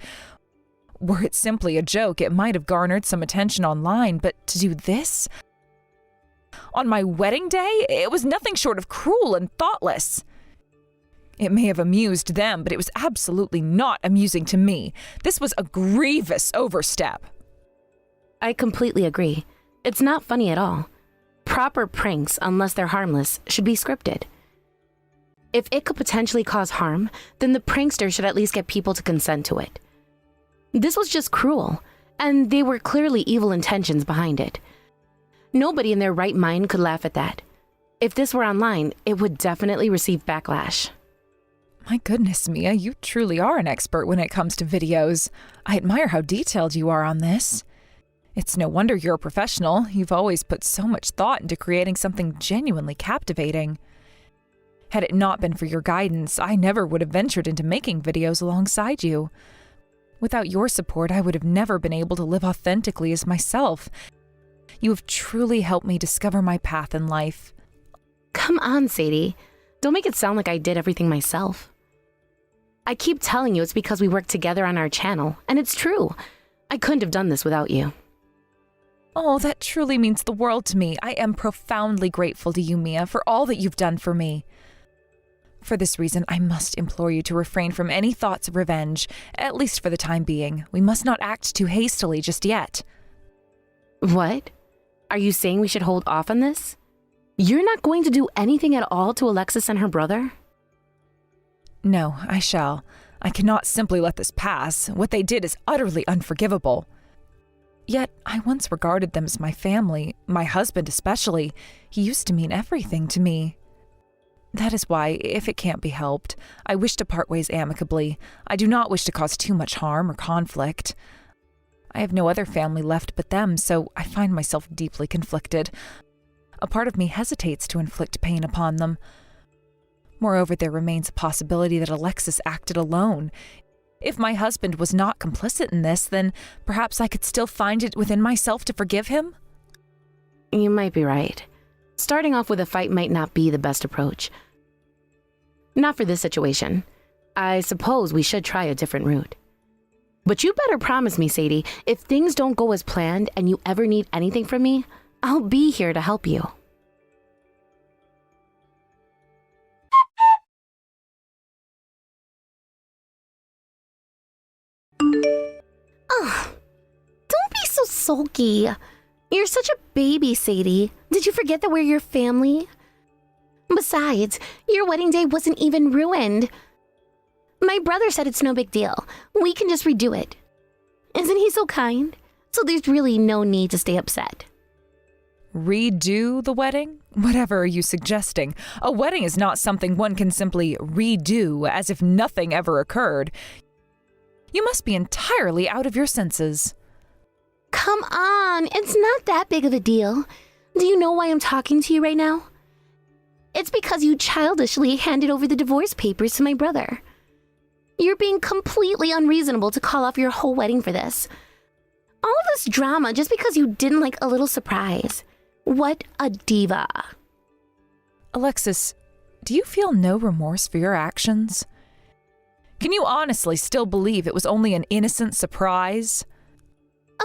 Were it simply a joke, it might have garnered some attention online, but to do this? On my wedding day, it was nothing short of cruel and thoughtless. It may have amused them, but it was absolutely not amusing to me. This was a grievous overstep. I completely agree. It's not funny at all. Proper pranks, unless they're harmless, should be scripted. If it could potentially cause harm, then the prankster should at least get people to consent to it. This was just cruel, and there were clearly evil intentions behind it. Nobody in their right mind could laugh at that. If this were online, it would definitely receive backlash. My goodness, Mia, you truly are an expert when it comes to videos. I admire how detailed you are on this. It's no wonder you're a professional. You've always put so much thought into creating something genuinely captivating. Had it not been for your guidance, I never would have ventured into making videos alongside you. Without your support, I would have never been able to live authentically as myself. You have truly helped me discover my path in life. Come on, Sadie. Don't make it sound like I did everything myself. I keep telling you it's because we work together on our channel, and it's true. I couldn't have done this without you. Oh, that truly means the world to me. I am profoundly grateful to you, Mia, for all that you've done for me. For this reason, I must implore you to refrain from any thoughts of revenge, at least for the time being. We must not act too hastily just yet. What? Are you saying we should hold off on this? You're not going to do anything at all to Alexis and her brother? No, I shall. I cannot simply let this pass. What they did is utterly unforgivable. Yet, I once regarded them as my family, my husband especially. He used to mean everything to me. That is why, if it can't be helped, I wish to part ways amicably. I do not wish to cause too much harm or conflict. I have no other family left but them, so I find myself deeply conflicted. A part of me hesitates to inflict pain upon them. Moreover, there remains a possibility that Alexis acted alone. If my husband was not complicit in this, then perhaps I could still find it within myself to forgive him? You might be right. Starting off with a fight might not be the best approach. Not for this situation. I suppose we should try a different route. But you better promise me, Sadie, if things don't go as planned and you ever need anything from me, I'll be here to help you. Ugh, don't be so sulky. You're such a baby, Sadie. Did you forget that we're your family? Besides, your wedding day wasn't even ruined. My brother said it's no big deal. We can just redo it. Isn't he so kind? So there's really no need to stay upset. Redo the wedding? Whatever are you suggesting? A wedding is not something one can simply redo as if nothing ever occurred. You must be entirely out of your senses. Come on, it's not that big of a deal. Do you know why I'm talking to you right now? It's because you childishly handed over the divorce papers to my brother. You're being completely unreasonable to call off your whole wedding for this. All of this drama just because you didn't like a little surprise. What a diva. Alexis, do you feel no remorse for your actions? Can you honestly still believe it was only an innocent surprise?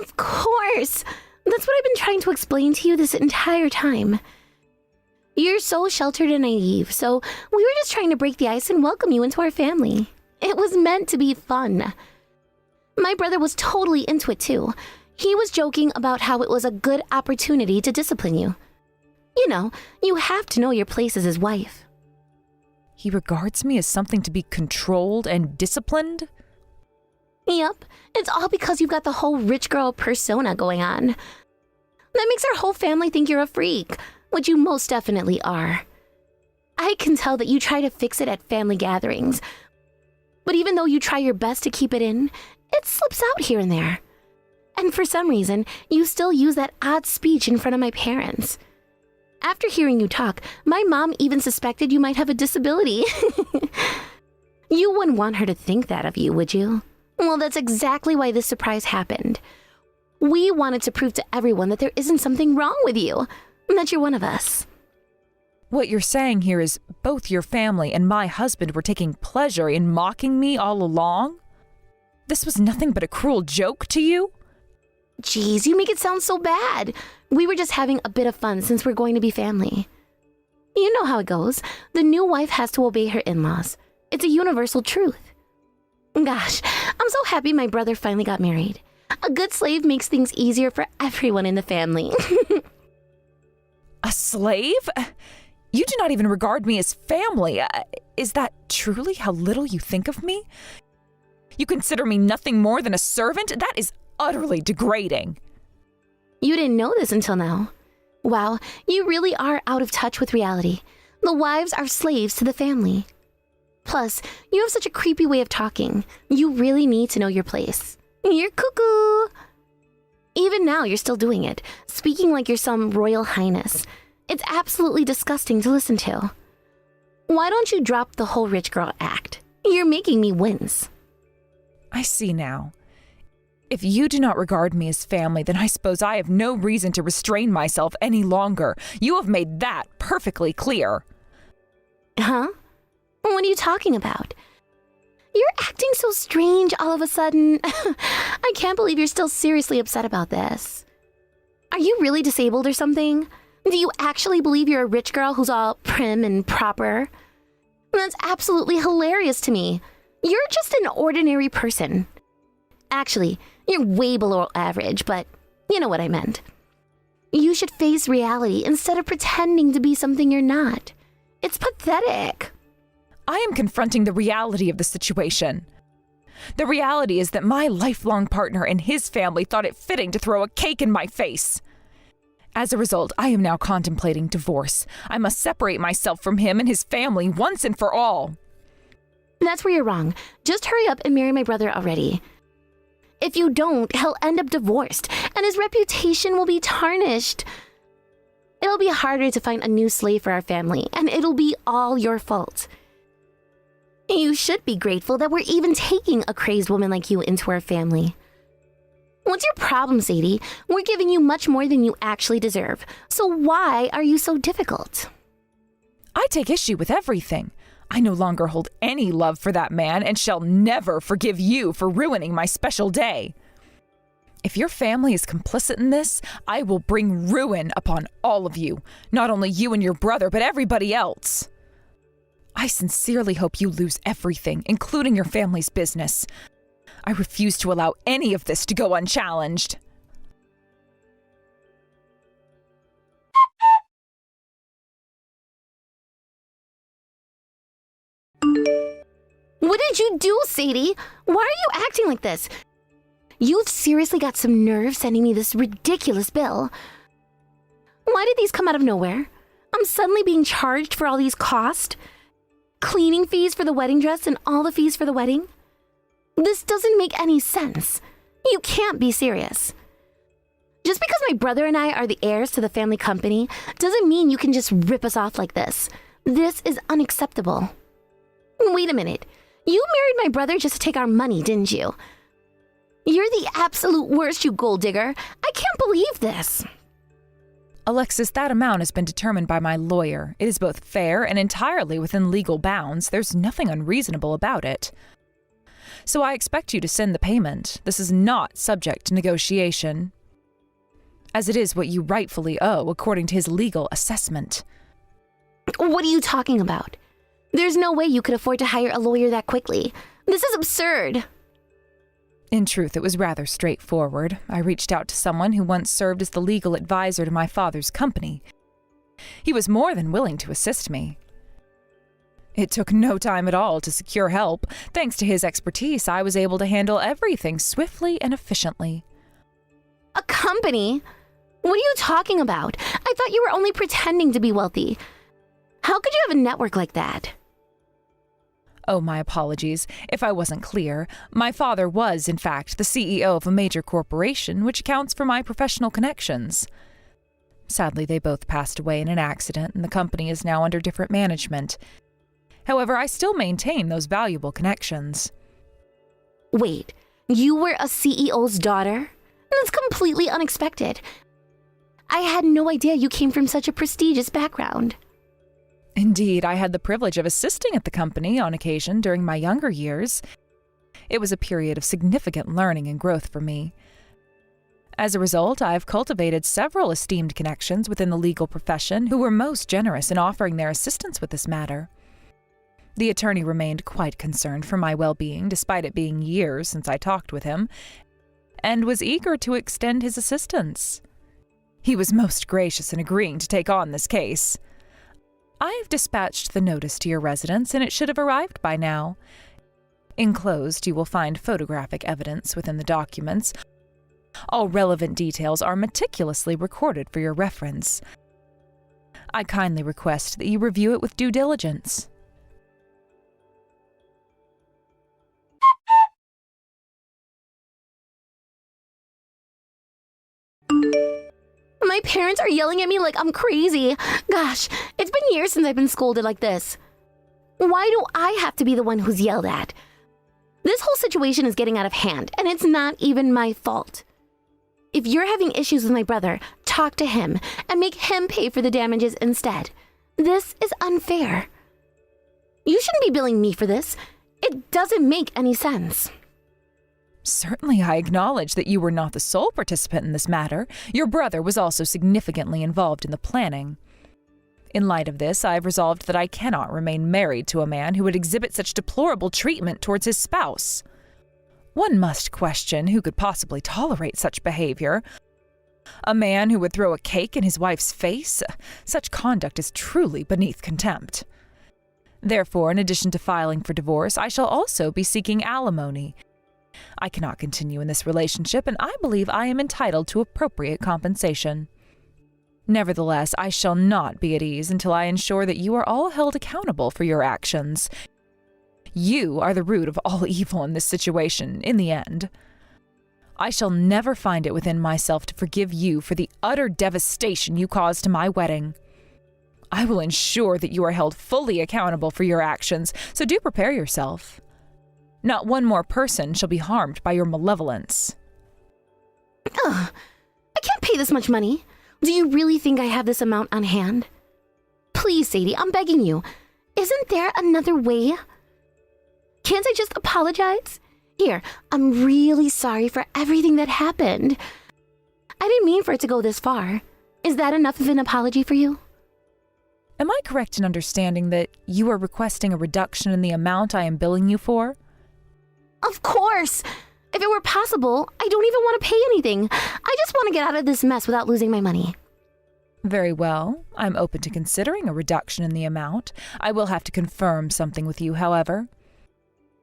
Of course. That's what I've been trying to explain to you this entire time. You're so sheltered and naive, so we were just trying to break the ice and welcome you into our family. It was meant to be fun. My brother was totally into it too. He was joking about how it was a good opportunity to discipline you. You know, you have to know your place as his wife. He regards me as something to be controlled and disciplined? Yep, it's all because you've got the whole rich girl persona going on. That makes our whole family think you're a freak, which you most definitely are. I can tell that you try to fix it at family gatherings, but even though you try your best to keep it in, it slips out here and there. And for some reason, you still use that odd speech in front of my parents. After hearing you talk, my mom even suspected you might have a disability. You wouldn't want her to think that of you, would you? Well, that's exactly why this surprise happened. We wanted to prove to everyone that there isn't something wrong with you, and that you're one of us. What you're saying here is both your family and my husband were taking pleasure in mocking me all along? This was nothing but a cruel joke to you? Geez, you make it sound so bad. We were just having a bit of fun since we're going to be family. You know how it goes. The new wife has to obey her in-laws. It's a universal truth. Gosh, I'm so happy my brother finally got married. A good slave makes things easier for everyone in the family. A slave? You do not even regard me as family. Is that truly how little you think of me? You consider me nothing more than a servant? That is utterly degrading. You didn't know this until now. Wow, you really are out of touch with reality. The wives are slaves to the family. Plus, you have such a creepy way of talking. You really need to know your place. You're cuckoo. Even now, you're still doing it, speaking like you're some royal highness. It's absolutely disgusting to listen to. Why don't you drop the whole rich girl act? You're making me wince. I see now. If you do not regard me as family, then I suppose I have no reason to restrain myself any longer. You have made that perfectly clear. Huh? What are you talking about? You're acting so strange all of a sudden. I can't believe you're still seriously upset about this. Are you really disabled or something? Do you actually believe you're a rich girl who's all prim and proper? That's absolutely hilarious to me. You're just an ordinary person. Actually, you're way below average, but you know what I meant. You should face reality instead of pretending to be something you're not. It's pathetic. I am confronting the reality of the situation. The reality is that my lifelong partner and his family thought it fitting to throw a cake in my face. As a result, I am now contemplating divorce. I must separate myself from him and his family once and for all. That's where you're wrong. Just hurry up and marry my brother already. If you don't, he'll end up divorced, and his reputation will be tarnished. It'll be harder to find a new slave for our family, and it'll be all your fault. You should be grateful that we're even taking a crazed woman like you into our family. What's your problem, Sadie? We're giving you much more than you actually deserve. So why are you so difficult? I take issue with everything. I no longer hold any love for that man and shall never forgive you for ruining my special day. If your family is complicit in this, I will bring ruin upon all of you. Not only you and your brother, but everybody else. I sincerely hope you lose everything, including your family's business. I refuse to allow any of this to go unchallenged. What did you do, Sadie? Why are you acting like this? You've seriously got some nerve sending me this ridiculous bill. Why did these come out of nowhere? I'm suddenly being charged for all these costs. Cleaning fees for the wedding dress and all the fees for the wedding. This doesn't make any sense. You can't be serious. Just because my brother and I are the heirs to the family company doesn't mean you can just rip us off like this. This is unacceptable. Wait a minute. You married my brother just to take our money, didn't you? You're the absolute worst, you gold digger. I can't believe this. Alexis, that amount has been determined by my lawyer. It is both fair and entirely within legal bounds. There's nothing unreasonable about it. So I expect you to send the payment. This is not subject to negotiation, as it is what you rightfully owe according to his legal assessment. What are you talking about? There's no way you could afford to hire a lawyer that quickly. This is absurd. In truth, it was rather straightforward. I reached out to someone who once served as the legal advisor to my father's company. He was more than willing to assist me. It took no time at all to secure help. Thanks to his expertise, I was able to handle everything swiftly and efficiently. A company? What are you talking about? I thought you were only pretending to be wealthy. How could you have a network like that? Oh, my apologies. If I wasn't clear, my father was, in fact, the CEO of a major corporation, which accounts for my professional connections. Sadly, they both passed away in an accident, and the company is now under different management. However, I still maintain those valuable connections. Wait, you were a CEO's daughter? That's completely unexpected. I had no idea you came from such a prestigious background. Indeed, I had the privilege of assisting at the company on occasion during my younger years. It was a period of significant learning and growth for me. As a result, I have cultivated several esteemed connections within the legal profession who were most generous in offering their assistance with this matter. The attorney remained quite concerned for my well-being, despite it being years since I talked with him, and was eager to extend his assistance. He was most gracious in agreeing to take on this case. I have dispatched the notice to your residence, and it should have arrived by now. Enclosed, you will find photographic evidence within the documents. All relevant details are meticulously recorded for your reference. I kindly request that you review it with due diligence. My parents are yelling at me like I'm crazy. Gosh, it's been years since I've been scolded like this. Why do I have to be the one who's yelled at? This whole situation is getting out of hand, and it's not even my fault. If you're having issues with my brother, talk to him and make him pay for the damages instead. This is unfair. You shouldn't be billing me for this. It doesn't make any sense. Certainly, I acknowledge that you were not the sole participant in this matter. Your brother was also significantly involved in the planning. In light of this, I have resolved that I cannot remain married to a man who would exhibit such deplorable treatment towards his spouse. One must question who could possibly tolerate such behavior. A man who would throw a cake in his wife's face? Such conduct is truly beneath contempt. Therefore, in addition to filing for divorce, I shall also be seeking alimony. I cannot continue in this relationship, and I believe I am entitled to appropriate compensation. Nevertheless, I shall not be at ease until I ensure that you are all held accountable for your actions. You are the root of all evil in this situation, in the end. I shall never find it within myself to forgive you for the utter devastation you caused to my wedding. I will ensure that you are held fully accountable for your actions, so do prepare yourself. Not one more person shall be harmed by your malevolence. Ugh, I can't pay this much money. Do you really think I have this amount on hand? Please, Sadie, I'm begging you. Isn't there another way? Can't I just apologize? Here, I'm really sorry for everything that happened. I didn't mean for it to go this far. Is that enough of an apology for you? Am I correct in understanding that you are requesting a reduction in the amount I am billing you for? Of course! If it were possible, I don't even want to pay anything. I just want to get out of this mess without losing my money. Very well. I'm open to considering a reduction in the amount. I will have to confirm something with you, however.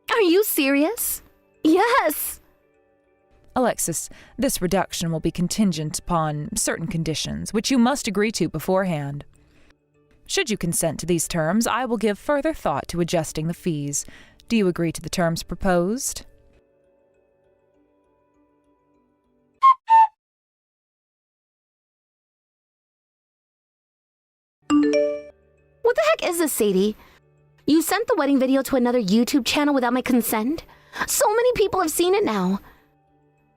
Are you serious? Yes. Alexis, this reduction will be contingent upon certain conditions, which you must agree to beforehand. Should you consent to these terms, I will give further thought to adjusting the fees. Do you agree to the terms proposed? What the heck is this, Sadie? You sent the wedding video to another YouTube channel without my consent? So many people have seen it now.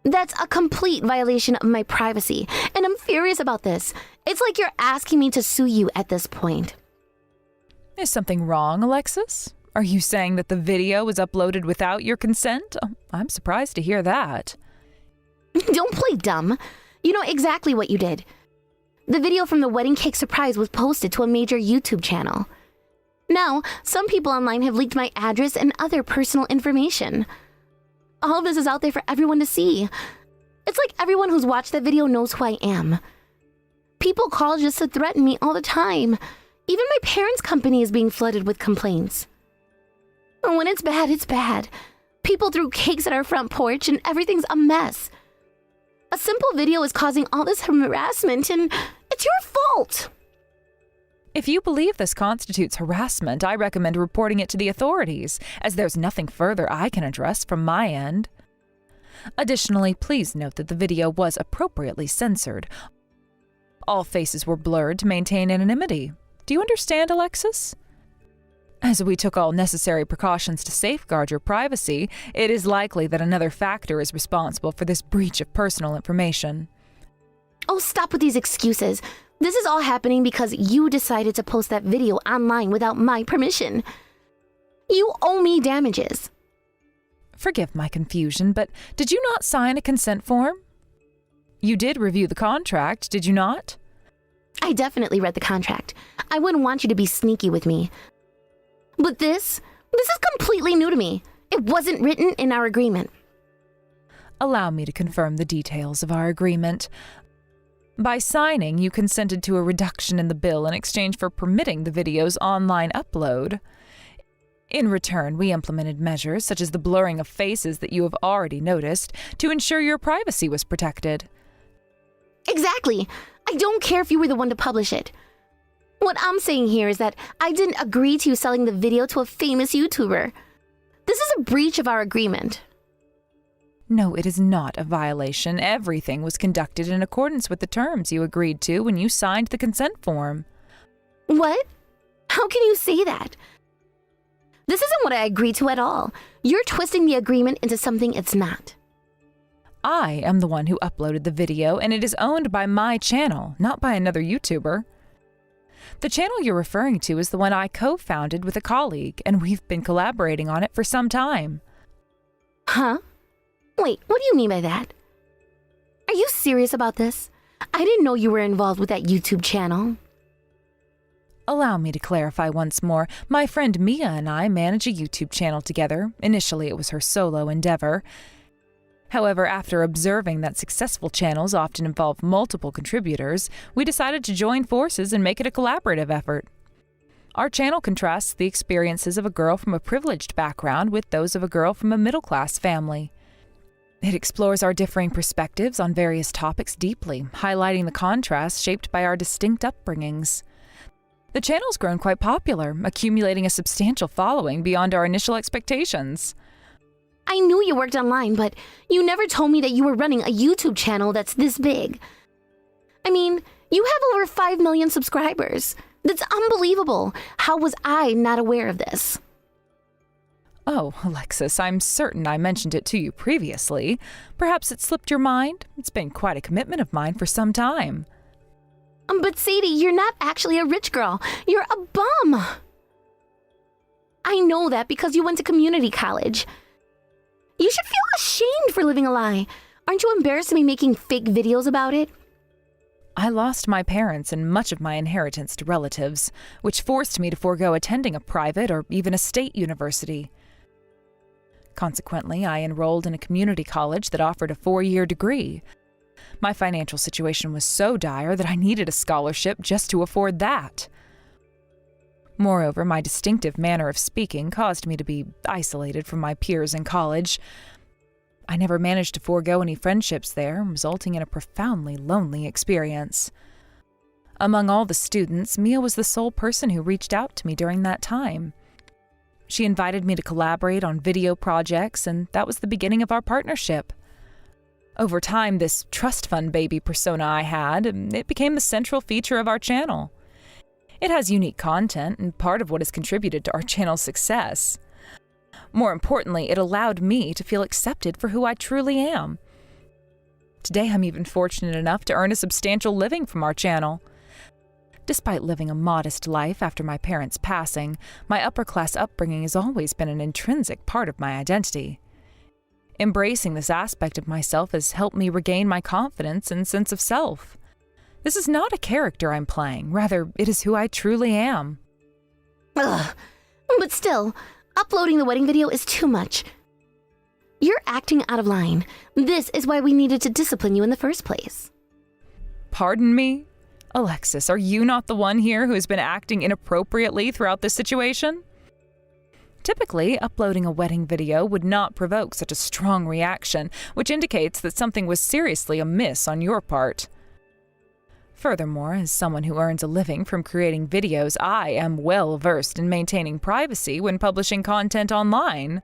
That's a complete violation of my privacy, and I'm furious about this. It's like you're asking me to sue you at this point. Is something wrong, Alexis? Are you saying that the video was uploaded without your consent? Oh, I'm surprised to hear that. Don't play dumb. You know exactly what you did. The video from the wedding cake surprise was posted to a major YouTube channel. Now, some people online have leaked my address and other personal information. All of this is out there for everyone to see. It's like everyone who's watched that video knows who I am. People call just to threaten me all the time. Even my parents' company is being flooded with complaints. When it's bad, it's bad. People threw cakes at our front porch and everything's a mess. A simple video is causing all this harassment and it's your fault. If you believe this constitutes harassment, I recommend reporting it to the authorities, as there's nothing further I can address from my end. Additionally, please note that the video was appropriately censored. All faces were blurred to maintain anonymity. Do you understand, Alexis? As we took all necessary precautions to safeguard your privacy, it is likely that another factor is responsible for this breach of personal information. Oh, stop with these excuses. This is all happening because you decided to post that video online without my permission. You owe me damages. Forgive my confusion, but did you not sign a consent form? You did review the contract, did you not? I definitely read the contract. I wouldn't want you to be sneaky with me. But this is completely new to me. It wasn't written in our agreement. Allow me to confirm the details of our agreement. By signing, you consented to a reduction in the bill in exchange for permitting the video's online upload. In return, we implemented measures such as the blurring of faces that you have already noticed to ensure your privacy was protected. Exactly. I don't care if you were the one to publish it. What I'm saying here is that I didn't agree to you selling the video to a famous YouTuber. This is a breach of our agreement. No, it is not a violation. Everything was conducted in accordance with the terms you agreed to when you signed the consent form. What? How can you say that? This isn't what I agreed to at all. You're twisting the agreement into something it's not. I am the one who uploaded the video, and it is owned by my channel, not by another YouTuber. The channel you're referring to is the one I co-founded with a colleague, and we've been collaborating on it for some time. Huh? Wait, what do you mean by that? Are you serious about this? I didn't know you were involved with that YouTube channel. Allow me to clarify once more. My friend Mia and I manage a YouTube channel together. Initially, it was her solo endeavor. However, after observing that successful channels often involve multiple contributors, we decided to join forces and make it a collaborative effort. Our channel contrasts the experiences of a girl from a privileged background with those of a girl from a middle-class family. It explores our differing perspectives on various topics deeply, highlighting the contrasts shaped by our distinct upbringings. The channel's grown quite popular, accumulating a substantial following beyond our initial expectations. I knew you worked online, but you never told me that you were running a YouTube channel that's this big. I mean, you have over 5 million subscribers. That's unbelievable. How was I not aware of this? Oh, Alexis, I'm certain I mentioned it to you previously. Perhaps it slipped your mind? It's been quite a commitment of mine for some time. But Sadie, you're not actually a rich girl. You're a bum. I know that because you went to community college. You should feel ashamed for living a lie. Aren't you embarrassed to be making fake videos about it? I lost my parents and much of my inheritance to relatives, which forced me to forego attending a private or even a state university. Consequently, I enrolled in a community college that offered a 4-year degree. My financial situation was so dire that I needed a scholarship just to afford that. Moreover, my distinctive manner of speaking caused me to be isolated from my peers in college. I never managed to forego any friendships there, resulting in a profoundly lonely experience. Among all the students, Mia was the sole person who reached out to me during that time. She invited me to collaborate on video projects, and that was the beginning of our partnership. Over time, this trust fund baby persona I had, it became the central feature of our channel. It has unique content and part of what has contributed to our channel's success. More importantly, it allowed me to feel accepted for who I truly am. Today, I'm even fortunate enough to earn a substantial living from our channel. Despite living a modest life after my parents' passing, my upper-class upbringing has always been an intrinsic part of my identity. Embracing this aspect of myself has helped me regain my confidence and sense of self. This is not a character I'm playing, rather, it is who I truly am. Ugh. But still, uploading the wedding video is too much. You're acting out of line. This is why we needed to discipline you in the first place. Pardon me? Alexis, are you not the one here who has been acting inappropriately throughout this situation? Typically, uploading a wedding video would not provoke such a strong reaction, which indicates that something was seriously amiss on your part. Furthermore, as someone who earns a living from creating videos, I am well versed in maintaining privacy when publishing content online.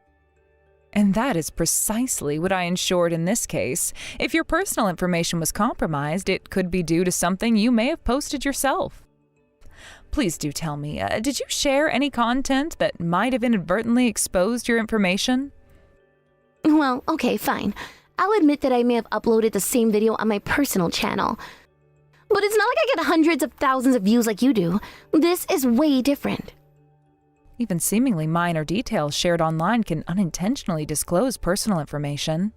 And that is precisely what I ensured in this case. If your personal information was compromised, it could be due to something you may have posted yourself. Please do tell me, did you share any content that might have inadvertently exposed your information? Well, okay, fine. I'll admit that I may have uploaded the same video on my personal channel. But it's not like I get hundreds of thousands of views like you do. This is way different. Even seemingly minor details shared online can unintentionally disclose personal information.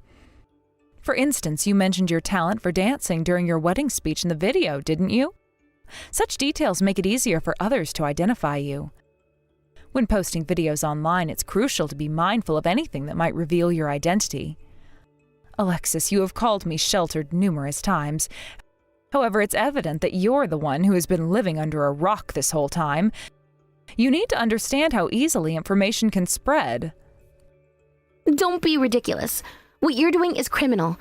For instance, you mentioned your talent for dancing during your wedding speech in the video, didn't you? Such details make it easier for others to identify you. When posting videos online, it's crucial to be mindful of anything that might reveal your identity. Alexis, you have called me sheltered numerous times. However, it's evident that you're the one who has been living under a rock this whole time. You need to understand how easily information can spread. Don't be ridiculous. What you're doing is criminal.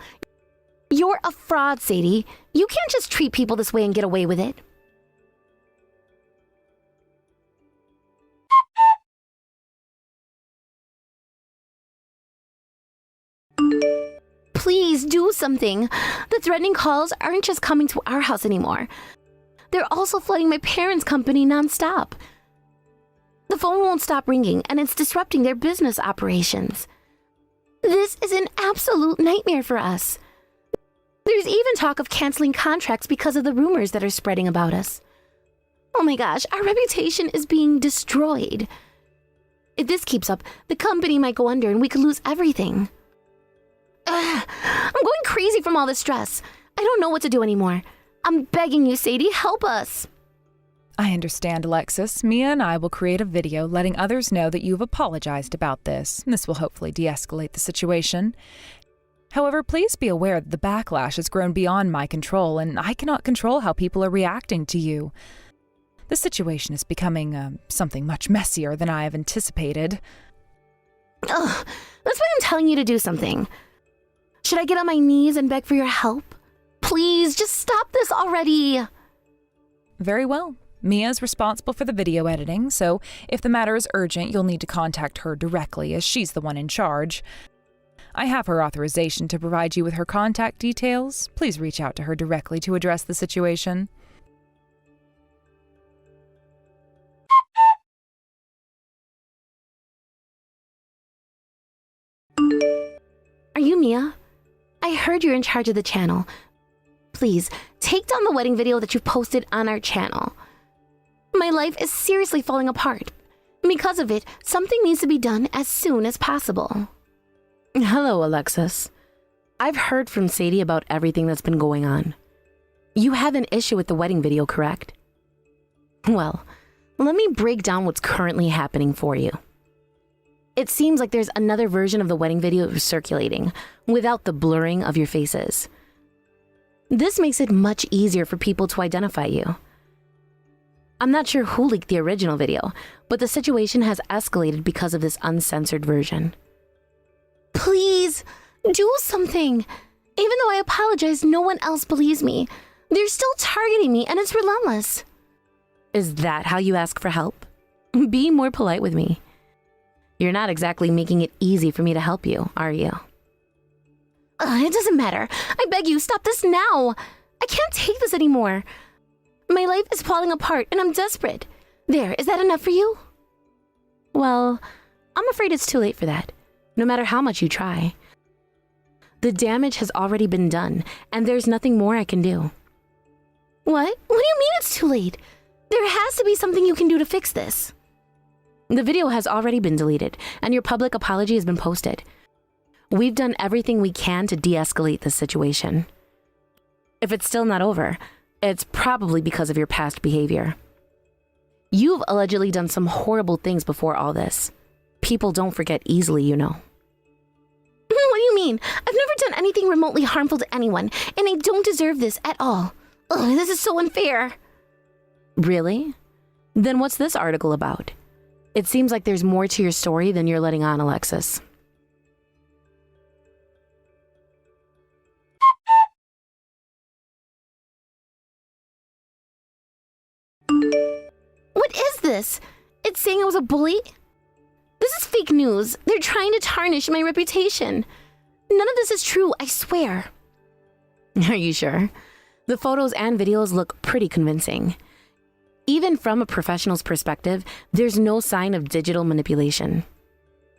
You're a fraud, Sadie. You can't just treat people this way and get away with it. Please do something. The threatening calls aren't just coming to our house anymore. They're also flooding my parents' company nonstop. The phone won't stop ringing, and it's disrupting their business operations. This is an absolute nightmare for us. There's even talk of canceling contracts because of the rumors that are spreading about us. Oh my gosh, our reputation is being destroyed. If this keeps up, the company might go under and we could lose everything. Ugh, I'm going crazy from all this stress. I don't know what to do anymore. I'm begging you, Sadie, help us. I understand, Alexis. Mia and I will create a video letting others know that you've apologized about this. This will hopefully de-escalate the situation. However, please be aware that the backlash has grown beyond my control, and I cannot control how people are reacting to you. The situation is becoming something much messier than I have anticipated. Ugh, that's why I'm telling you to do something. Should I get on my knees and beg for your help? Please, just stop this already. Very well. Mia is responsible for the video editing, so if the matter is urgent, you'll need to contact her directly, as she's the one in charge. I have her authorization to provide you with her contact details. Please reach out to her directly to address the situation. Are you Mia? I heard you're in charge of the channel. Please, take down the wedding video that you've posted on our channel. My life is seriously falling apart. Because of it, something needs to be done as soon as possible. Hello, Alexis. I've heard from Sadie about everything that's been going on. You have an issue with the wedding video, correct? Well, let me break down what's currently happening for you. It seems like there's another version of the wedding video circulating, without the blurring of your faces. This makes it much easier for people to identify you. I'm not sure who leaked the original video, but the situation has escalated because of this uncensored version. Please, do something. Even though I apologize, no one else believes me. They're still targeting me, and it's relentless. Is that how you ask for help? Be more polite with me. You're not exactly making it easy for me to help you, are you? It doesn't matter. I beg you, stop this now. I can't take this anymore. My life is falling apart, and I'm desperate. There, is that enough for you? Well, I'm afraid it's too late for that, no matter how much you try. The damage has already been done, and there's nothing more I can do. What? What do you mean it's too late? There has to be something you can do to fix this. The video has already been deleted, and your public apology has been posted. We've done everything we can to de-escalate this situation. If it's still not over, it's probably because of your past behavior. You've allegedly done some horrible things before all this. People don't forget easily, you know. What do you mean? I've never done anything remotely harmful to anyone, and I don't deserve this at all. Ugh, this is so unfair. Really? Then what's this article about? It seems like there's more to your story than you're letting on, Alexis. What is this? It's saying I was a bully? This is fake news. They're trying to tarnish my reputation. None of this is true, I swear. Are you sure? The photos and videos look pretty convincing. Even from a professional's perspective, there's no sign of digital manipulation.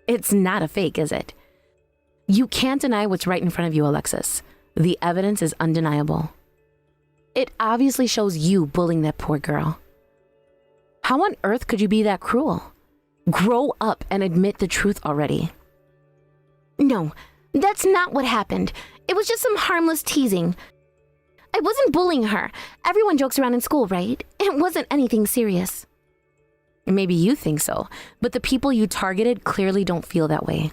It's not a fake, is it? You can't deny what's right in front of you, Alexis. The evidence is undeniable. It obviously shows you bullying that poor girl. How on earth could you be that cruel? Grow up and admit the truth already. No, that's not what happened. It was just some harmless teasing. I wasn't bullying her. Everyone jokes around in school, right? It wasn't anything serious. Maybe you think so, but the people you targeted clearly don't feel that way.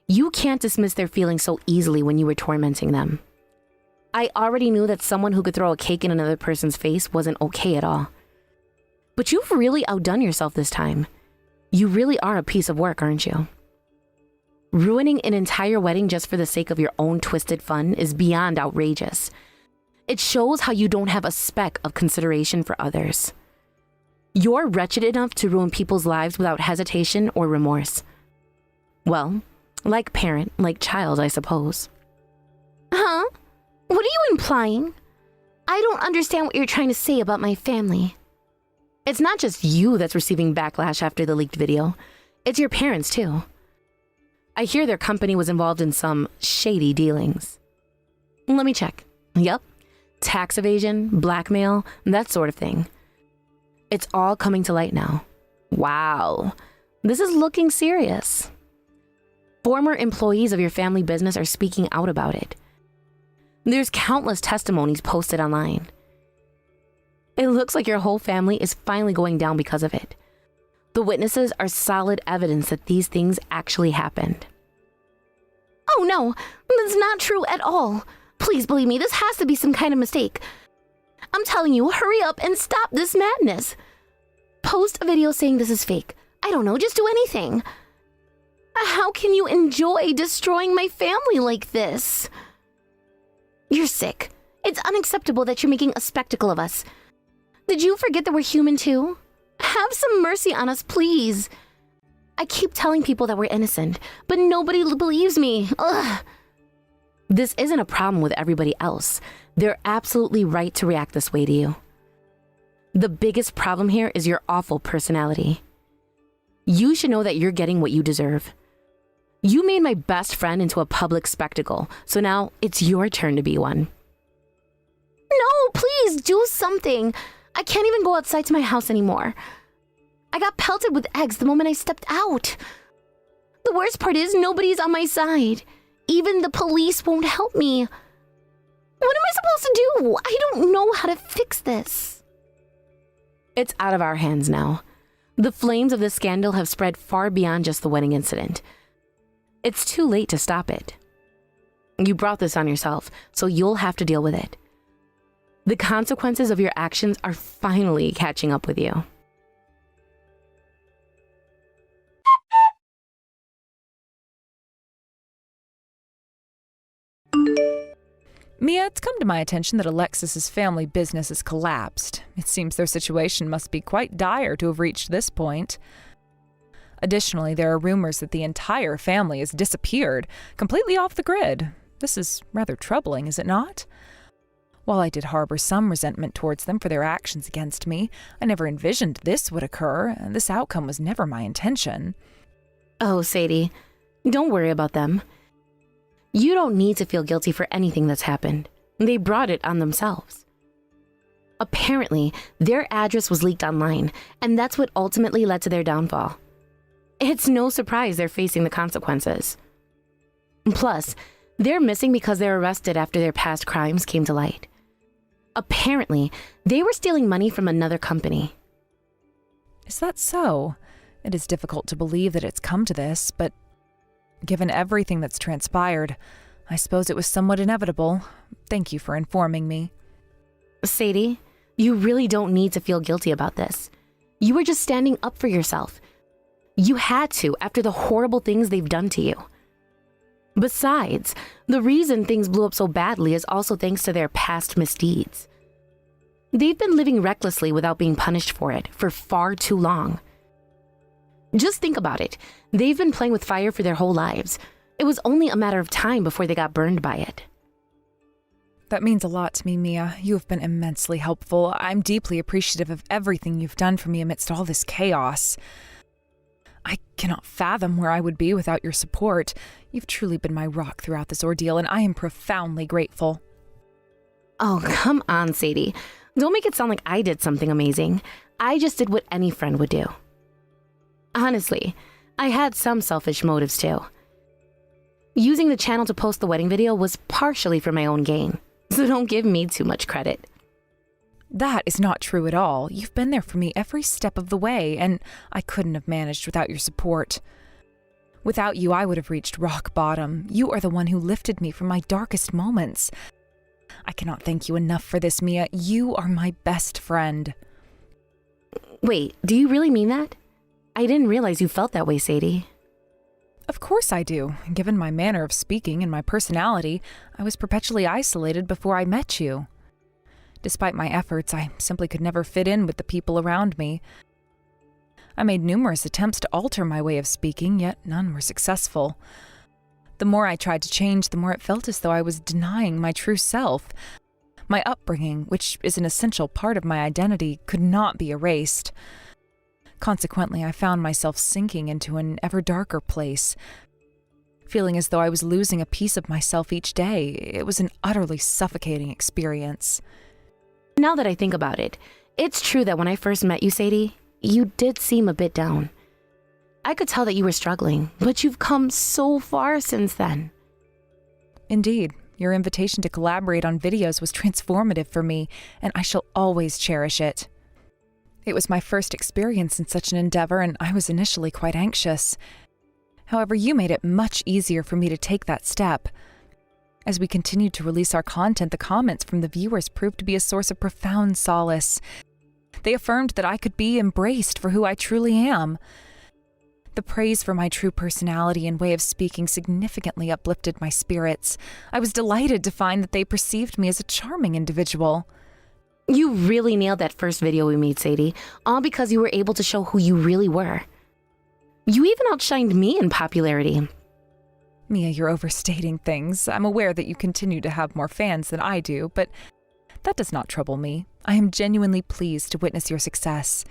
You can't dismiss their feelings so easily when you were tormenting them. I already knew that someone who could throw a cake in another person's face wasn't okay at all. But you've really outdone yourself this time. You really are a piece of work, aren't you? Ruining an entire wedding just for the sake of your own twisted fun is beyond outrageous. It shows how you don't have a speck of consideration for others. You're wretched enough to ruin people's lives without hesitation or remorse. Well, like parent, like child, I suppose. Huh? What are you implying? I don't understand what you're trying to say about my family. It's not just you that's receiving backlash after the leaked video. It's your parents, too. I hear their company was involved in some shady dealings. Let me check. Yep. Tax evasion, blackmail, that sort of thing. It's all coming to light now. Wow. This is looking serious. Former employees of your family business are speaking out about it. There's countless testimonies posted online. It looks like your whole family is finally going down because of it. The witnesses are solid evidence that these things actually happened. Oh no, that's not true at all. Please believe me, this has to be some kind of mistake. I'm telling you, hurry up and stop this madness. Post a video saying this is fake. I don't know, just do anything. How can you enjoy destroying my family like this? You're sick. It's unacceptable that you're making a spectacle of us. Did you forget that we're human too? Have some mercy on us, please. I keep telling people that we're innocent, but nobody believes me. Ugh. This isn't a problem with everybody else. They're absolutely right to react this way to you. The biggest problem here is your awful personality. You should know that you're getting what you deserve. You made my best friend into a public spectacle, so now it's your turn to be one. No, please do something. I can't even go outside to my house anymore. I got pelted with eggs the moment I stepped out. The worst part is nobody's on my side. Even the police won't help me. What am I supposed to do? I don't know how to fix this. It's out of our hands now. The flames of this scandal have spread far beyond just the wedding incident. It's too late to stop it. You brought this on yourself, so you'll have to deal with it. The consequences of your actions are finally catching up with you. Mia, it's come to my attention that Alexis's family business has collapsed. It seems their situation must be quite dire to have reached this point. Additionally, there are rumors that the entire family has disappeared, completely off the grid. This is rather troubling, is it not? While I did harbor some resentment towards them for their actions against me, I never envisioned this would occur, and this outcome was never my intention. Oh, Sadie, don't worry about them. You don't need to feel guilty for anything that's happened. They brought it on themselves. Apparently, their address was leaked online, and that's what ultimately led to their downfall. It's no surprise they're facing the consequences. Plus, they're missing because they're arrested after their past crimes came to light. Apparently, they were stealing money from another company. Is that so? It is difficult to believe that it's come to this, but given everything that's transpired, I suppose it was somewhat inevitable. Thank you for informing me. Sadie, you really don't need to feel guilty about this. You were just standing up for yourself. You had to after the horrible things they've done to you. Besides, the reason things blew up so badly is also thanks to their past misdeeds. They've been living recklessly without being punished for it for far too long. Just think about it. They've been playing with fire for their whole lives. It was only a matter of time before they got burned by it. That means a lot to me, Mia. You have been immensely helpful. I'm deeply appreciative of everything you've done for me amidst all this chaos. I cannot fathom where I would be without your support. You've truly been my rock throughout this ordeal, and I am profoundly grateful. Oh, come on, Sadie. Don't make it sound like I did something amazing. I just did what any friend would do. Honestly, I had some selfish motives too. Using the channel to post the wedding video was partially for my own gain, so don't give me too much credit. That is not true at all. You've been there for me every step of the way, and I couldn't have managed without your support. Without you, I would have reached rock bottom. You are the one who lifted me from my darkest moments. I cannot thank you enough for this, Mia. You are my best friend. Wait, do you really mean that? I didn't realize you felt that way, Sadie. Of course I do. Given my manner of speaking and my personality, I was perpetually isolated before I met you. Despite my efforts, I simply could never fit in with the people around me. I made numerous attempts to alter my way of speaking, yet none were successful. The more I tried to change, the more it felt as though I was denying my true self. My upbringing, which is an essential part of my identity, could not be erased. Consequently, I found myself sinking into an ever darker place, feeling as though I was losing a piece of myself each day. It was an utterly suffocating experience. Now that I think about it, it's true that when I first met you, Sadie, you did seem a bit down. I could tell that you were struggling, but you've come so far since then. Indeed, your invitation to collaborate on videos was transformative for me, and I shall always cherish it. It was my first experience in such an endeavor, and I was initially quite anxious. However, you made it much easier for me to take that step. As we continued to release our content, the comments from the viewers proved to be a source of profound solace. They affirmed that I could be embraced for who I truly am. The praise for my true personality and way of speaking significantly uplifted my spirits. I was delighted to find that they perceived me as a charming individual. You really nailed that first video we made, Sadie, all because you were able to show who you really were. You even outshined me in popularity. Mia, you're overstating things. I'm aware that you continue to have more fans than I do, but that does not trouble me. I am genuinely pleased to witness your success.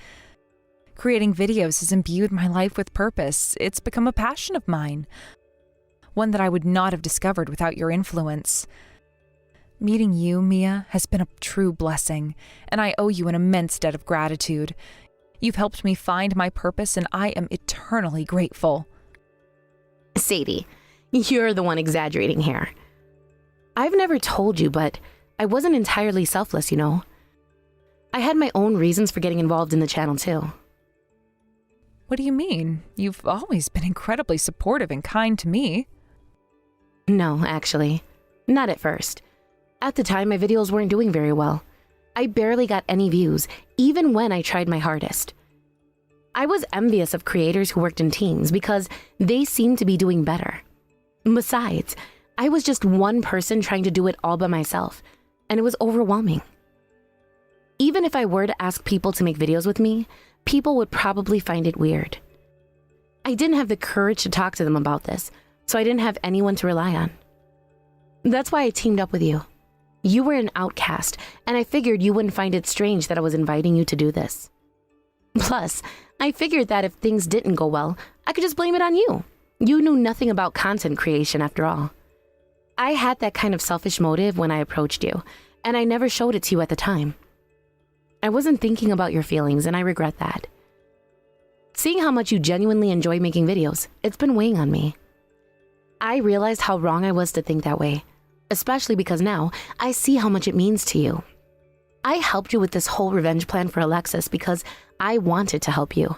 Creating videos has imbued my life with purpose. It's become a passion of mine, one that I would not have discovered without your influence. Meeting you, Mia, has been a true blessing, and I owe you an immense debt of gratitude. You've helped me find my purpose, and I am eternally grateful. Sadie, you're the one exaggerating here. I've never told you, but I wasn't entirely selfless, you know. I had my own reasons for getting involved in the channel, too. What do you mean? You've always been incredibly supportive and kind to me. No, actually. Not at first. At the time, my videos weren't doing very well. I barely got any views, even when I tried my hardest. I was envious of creators who worked in teams because they seemed to be doing better. Besides, I was just one person trying to do it all by myself, and it was overwhelming. Even if I were to ask people to make videos with me, people would probably find it weird. I didn't have the courage to talk to them about this, so I didn't have anyone to rely on. That's why I teamed up with you. You were an outcast, and I figured you wouldn't find it strange that I was inviting you to do this. Plus, I figured that if things didn't go well, I could just blame it on you. You knew nothing about content creation after all. I had that kind of selfish motive when I approached you, and I never showed it to you at the time. I wasn't thinking about your feelings, and I regret that. Seeing how much you genuinely enjoy making videos, it's been weighing on me. I realized how wrong I was to think that way, especially because now I see how much it means to you. I helped you with this whole revenge plan for Alexis because I wanted to help you.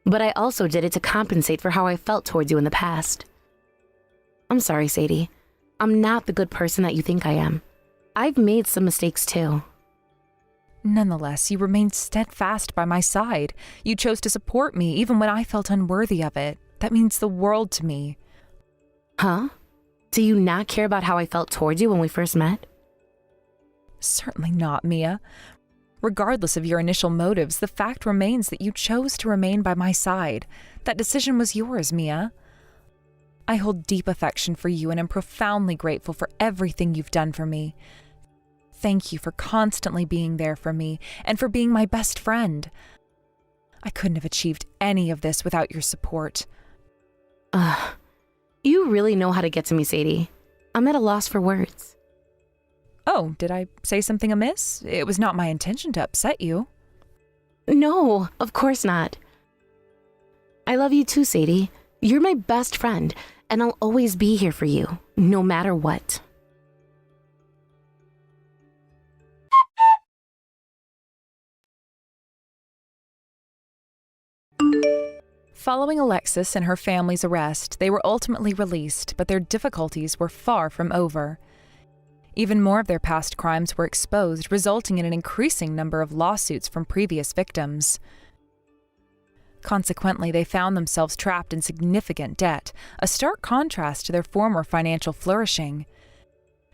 But I also did it to compensate for how I felt towards you in the past. I'm sorry, Sadie. I'm not the good person that you think I am. I've made some mistakes too. Nonetheless, you remained steadfast by my side. You chose to support me even when I felt unworthy of it. That means the world to me. Huh? Do you not care about how I felt towards you when we first met? Certainly not, Mia. Regardless of your initial motives, the fact remains that you chose to remain by my side. That decision was yours, Mia. I hold deep affection for you and am profoundly grateful for everything you've done for me. Thank you for constantly being there for me and for being my best friend. I couldn't have achieved any of this without your support. You really know how to get to me, Sadie. I'm at a loss for words. Oh, did I say something amiss? It was not my intention to upset you. No, of course not. I love you too, Sadie. You're my best friend, and I'll always be here for you, no matter what. Following Alexis and her family's arrest, they were ultimately released, but their difficulties were far from over. Even more of their past crimes were exposed, resulting in an increasing number of lawsuits from previous victims. Consequently, they found themselves trapped in significant debt, a stark contrast to their former financial flourishing.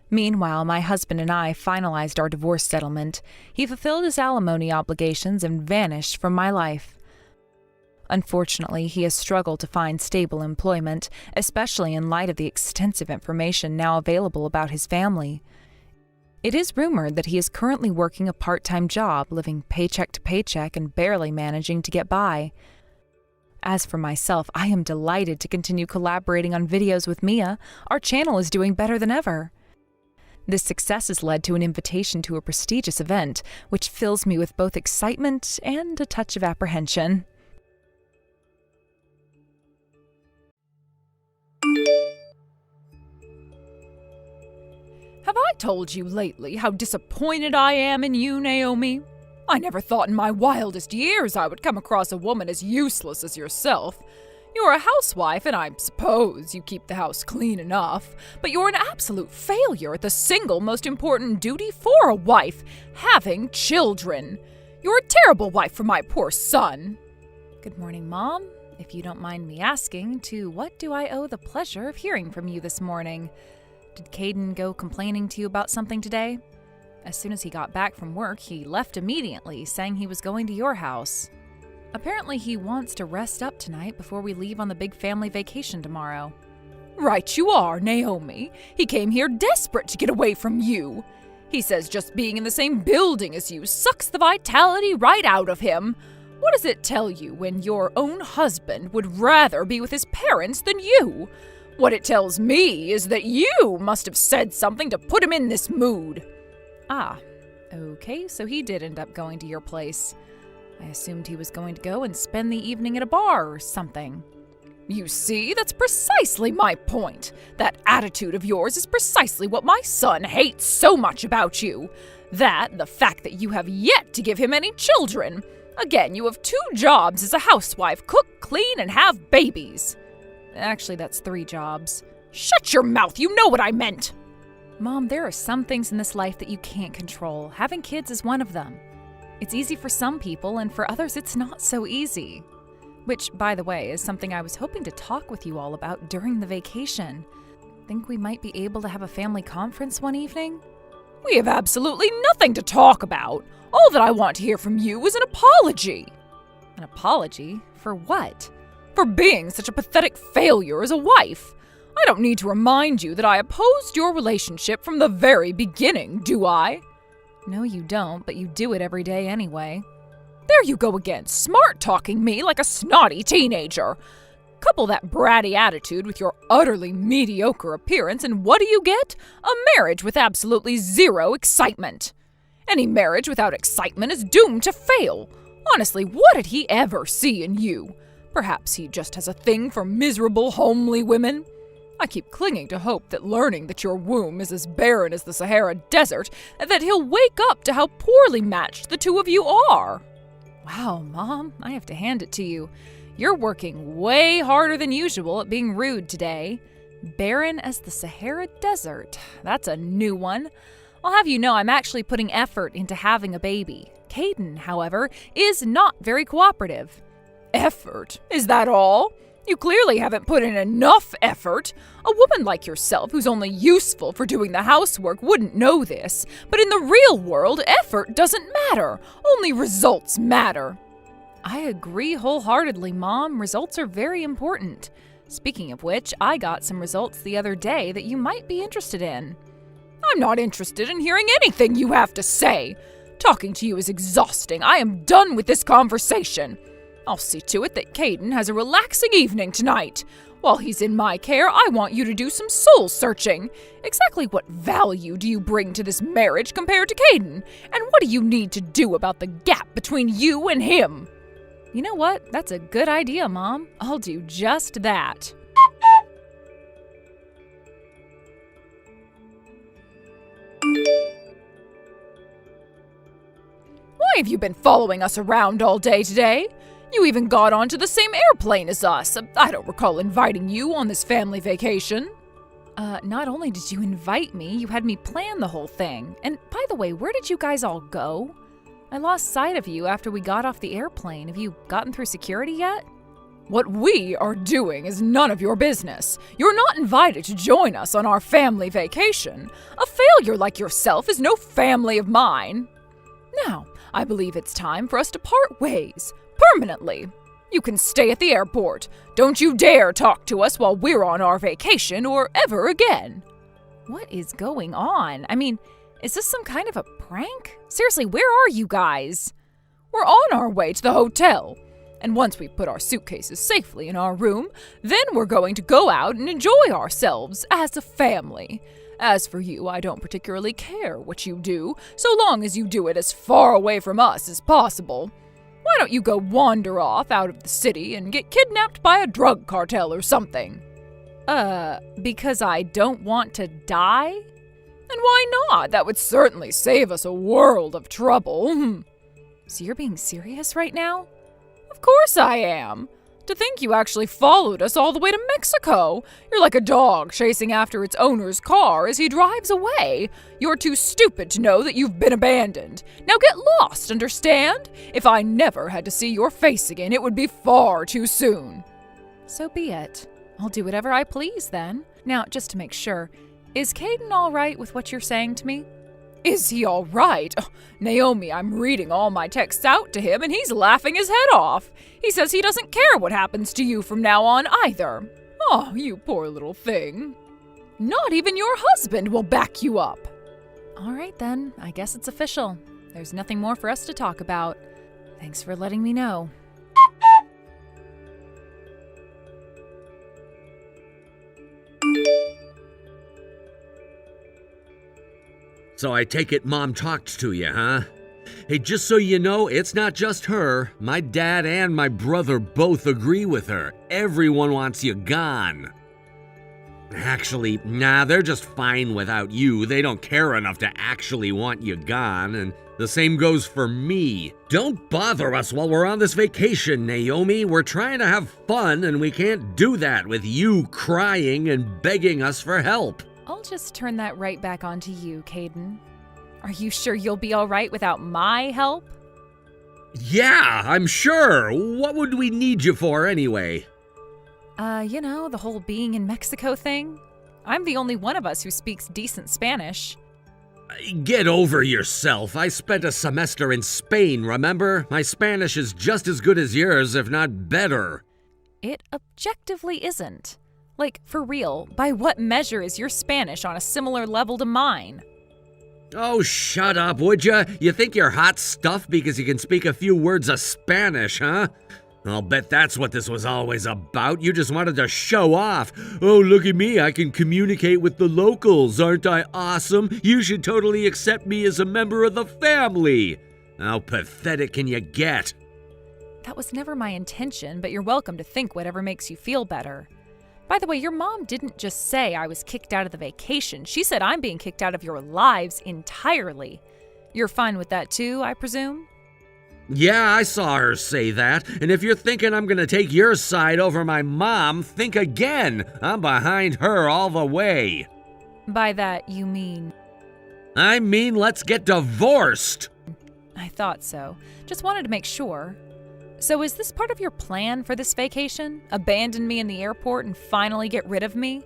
Meanwhile, my husband and I finalized our divorce settlement. He fulfilled his alimony obligations and vanished from my life. Unfortunately, he has struggled to find stable employment, especially in light of the extensive information now available about his family. It is rumored that he is currently working a part-time job, living paycheck to paycheck and barely managing to get by. As for myself, I am delighted to continue collaborating on videos with Mia. Our channel is doing better than ever. This success has led to an invitation to a prestigious event, which fills me with both excitement and a touch of apprehension. Have I told you lately how disappointed I am in you, Naomi? I never thought in my wildest years I would come across a woman as useless as yourself. You're a housewife, and I suppose you keep the house clean enough, but you're an absolute failure at the single most important duty for a wife, having children. You're a terrible wife for my poor son. Good morning, Mom. If you don't mind me asking, to what do I owe the pleasure of hearing from you this morning? Did Caden go complaining to you about something today? As soon as he got back from work, he left immediately, saying he was going to your house. Apparently, he wants to rest up tonight before we leave on the big family vacation tomorrow. Right you are, Naomi. He came here desperate to get away from you. He says just being in the same building as you sucks the vitality right out of him. What does it tell you when your own husband would rather be with his parents than you? What it tells me is that you must have said something to put him in this mood. Ah, okay, so he did end up going to your place. I assumed he was going to go and spend the evening at a bar or something. You see, that's precisely my point. That attitude of yours is precisely what my son hates so much about you. That, the fact that you have yet to give him any children. Again, you have 2 jobs as a housewife: cook, clean, and have babies. Actually, that's 3 jobs. Shut your mouth, you know what I meant. Mom, there are some things in this life that you can't control. Having kids is one of them. It's easy for some people, and for others it's not so easy. Which, by the way, is something I was hoping to talk with you all about during the vacation. Think we might be able to have a family conference one evening? We have absolutely nothing to talk about. All that I want to hear from you is an apology. An apology? For what? For being such a pathetic failure as a wife. I don't need to remind you that I opposed your relationship from the very beginning, do I? No, you don't, but you do it every day anyway. There you go again, smart-talking me like a snotty teenager. Couple that bratty attitude with your utterly mediocre appearance, and what do you get? A marriage with absolutely zero excitement. Any marriage without excitement is doomed to fail. Honestly, what did he ever see in you? Perhaps he just has a thing for miserable, homely women. I keep clinging to hope that learning that your womb is as barren as the Sahara Desert, that he'll wake up to how poorly matched the two of you are. Wow, Mom, I have to hand it to you. You're working way harder than usual at being rude today. Barren as the Sahara Desert. That's a new one. I'll have you know I'm actually putting effort into having a baby. Caden, however, is not very cooperative. Effort? Is that all? You clearly haven't put in enough effort. A woman like yourself, who's only useful for doing the housework, wouldn't know this. But in the real world, effort doesn't matter. Only results matter. I agree wholeheartedly, Mom. Results are very important. Speaking of which, I got some results the other day that you might be interested in. I'm not interested in hearing anything you have to say. Talking to you is exhausting. I am done with this conversation. I'll see to it that Caden has a relaxing evening tonight. While he's in my care, I want you to do some soul-searching. Exactly what value do you bring to this marriage compared to Caden? And what do you need to do about the gap between you and him? You know what? That's a good idea, Mom. I'll do just that. Why have you been following us around all day today? You even got onto the same airplane as us. I don't recall inviting you on this family vacation. Not only did you invite me, you had me plan the whole thing. And by the way, where did you guys all go? I lost sight of you after we got off the airplane. Have you gotten through security yet? What we are doing is none of your business. You're not invited to join us on our family vacation. A failure like yourself is no family of mine. Now, I believe it's time for us to part ways. Permanently. You can stay at the airport. Don't you dare talk to us while we're on our vacation or ever again. What is going on? I mean, is this some kind of a prank? Seriously, where are you guys? We're on our way to the hotel. And once we've put our suitcases safely in our room, then we're going to go out and enjoy ourselves as a family. As for you, I don't particularly care what you do, so long as you do it as far away from us as possible. Why don't you go wander off out of the city and get kidnapped by a drug cartel or something? Because I don't want to die? And why not? That would certainly save us a world of trouble. So you're being serious right now? Of course I am. To think you actually followed us all the way to Mexico. You're like a dog chasing after its owner's car as he drives away. You're too stupid to know that you've been abandoned. Now get lost, understand? If I never had to see your face again, it would be far too soon. So be it. I'll do whatever I please then. Now, just to make sure, is Caden all right with what you're saying to me? Is he all right? Oh, Naomi, I'm reading all my texts out to him and he's laughing his head off. He says he doesn't care what happens to you from now on either. Oh, you poor little thing. Not even your husband will back you up. All right then, I guess it's official. There's nothing more for us to talk about. Thanks for letting me know. So I take it Mom talked to you, huh? Hey, just so you know, it's not just her. My dad and my brother both agree with her. Everyone wants you gone. Actually, nah, they're just fine without you. They don't care enough to actually want you gone, and the same goes for me. Don't bother us while we're on this vacation, Naomi. We're trying to have fun, and we can't do that with you crying and begging us for help. I'll just turn that right back onto you, Caden. Are you sure you'll be all right without my help? Yeah, I'm sure. What would we need you for anyway? The whole being in Mexico thing. I'm the only one of us who speaks decent Spanish. Get over yourself. I spent a semester in Spain, remember? My Spanish is just as good as yours, if not better. It objectively isn't. Like, for real, by what measure is your Spanish on a similar level to mine? Oh, shut up, would ya? You think you're hot stuff because you can speak a few words of Spanish, huh? I'll bet that's what this was always about. You just wanted to show off. Oh, look at me. I can communicate with the locals. Aren't I awesome? You should totally accept me as a member of the family. How pathetic can you get? That was never my intention, but you're welcome to think whatever makes you feel better. By the way, your mom didn't just say I was kicked out of the vacation. She said I'm being kicked out of your lives entirely. You're fine with that too, I presume? Yeah, I saw her say that. And if you're thinking I'm gonna take your side over my mom, think again. I'm behind her all the way. By that, you mean? I mean, let's get divorced. I thought so. Just wanted to make sure. So is this part of your plan for this vacation? Abandon me in the airport and finally get rid of me?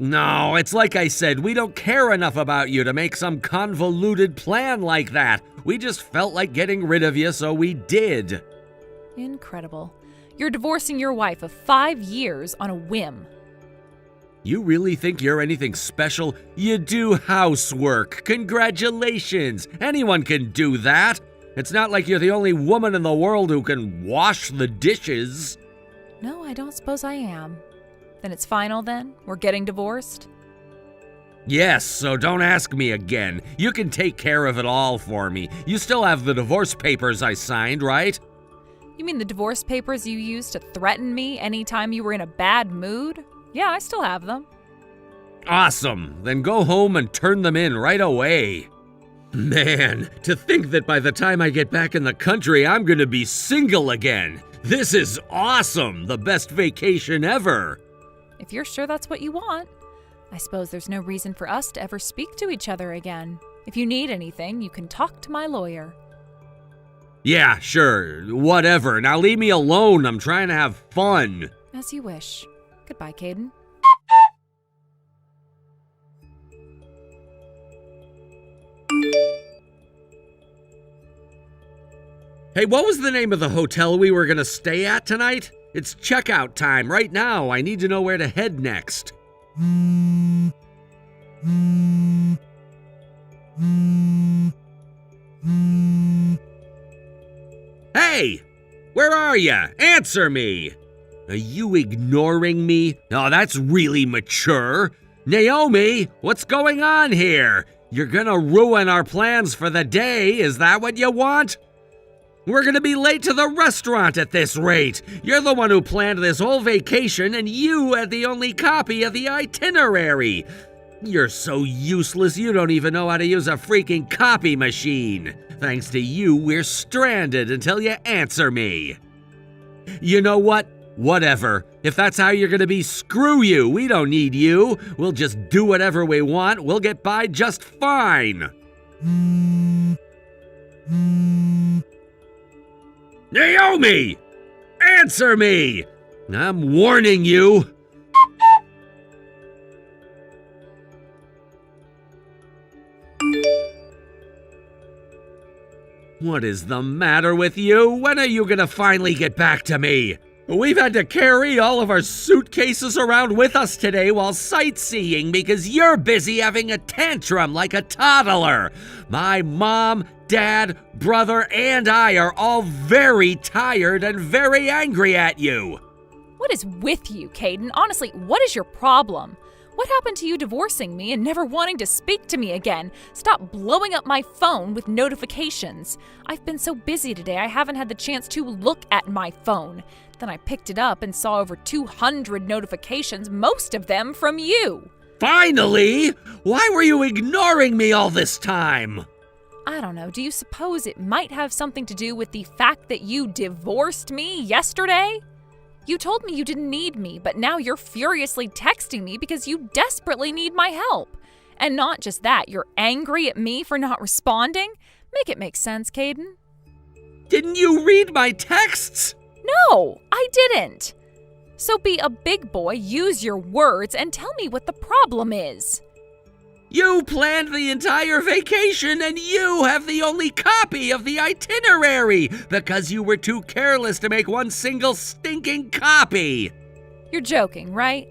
No, it's like I said, we don't care enough about you to make some convoluted plan like that. We just felt like getting rid of you, so we did. Incredible. You're divorcing your wife of 5 years on a whim. You really think you're anything special? You do housework. Congratulations. Anyone can do that. It's not like you're the only woman in the world who can wash the dishes. No, I don't suppose I am. Then it's final then? We're getting divorced? Yes, so don't ask me again. You can take care of it all for me. You still have the divorce papers I signed, right? You mean the divorce papers you used to threaten me anytime you were in a bad mood? Yeah, I still have them. Awesome. Then go home and turn them in right away. Man, to think that by the time I get back in the country, I'm gonna be single again. This is awesome. The best vacation ever. If you're sure that's what you want, I suppose there's no reason for us to ever speak to each other again. If you need anything, you can talk to my lawyer. Yeah, sure. Whatever. Now leave me alone. I'm trying to have fun. As you wish. Goodbye, Caden. Hey, what was the name of the hotel we were gonna stay at tonight? It's checkout time right now. I need to know where to head next. Hey! Where are ya? Answer me! Are you ignoring me? Oh, that's really mature. Naomi, what's going on here? You're gonna ruin our plans for the day, is that what you want? We're gonna be late to the restaurant at this rate. You're the one who planned this whole vacation, and you had the only copy of the itinerary. You're so useless you don't even know how to use a freaking copy machine. Thanks to you, we're stranded until you answer me. You know what? Whatever. If that's how you're gonna be, screw you. We don't need you. We'll just do whatever we want. We'll get by just fine. Naomi! Answer me! I'm warning you. What is the matter with you? When are you gonna finally get back to me? We've had to carry all of our suitcases around with us today while sightseeing because you're busy having a tantrum like a toddler. My mom, dad, brother, and I are all very tired and very angry at you. What is with you, Caden? Honestly, what is your problem? What happened to you divorcing me and never wanting to speak to me again? Stop blowing up my phone with notifications. I've been so busy today, I haven't had the chance to look at my phone. Then I picked it up and saw over 200 notifications, most of them from you. Finally? Why were you ignoring me all this time? I don't know. Do you suppose it might have something to do with the fact that you divorced me yesterday? You told me you didn't need me, but now you're furiously texting me because you desperately need my help. And not just that, you're angry at me for not responding? Make it make sense, Caden. Didn't you read my texts? No, I didn't. So be a big boy, use your words, and tell me what the problem is. You planned the entire vacation and you have the only copy of the itinerary because you were too careless to make one single stinking copy. You're joking, right?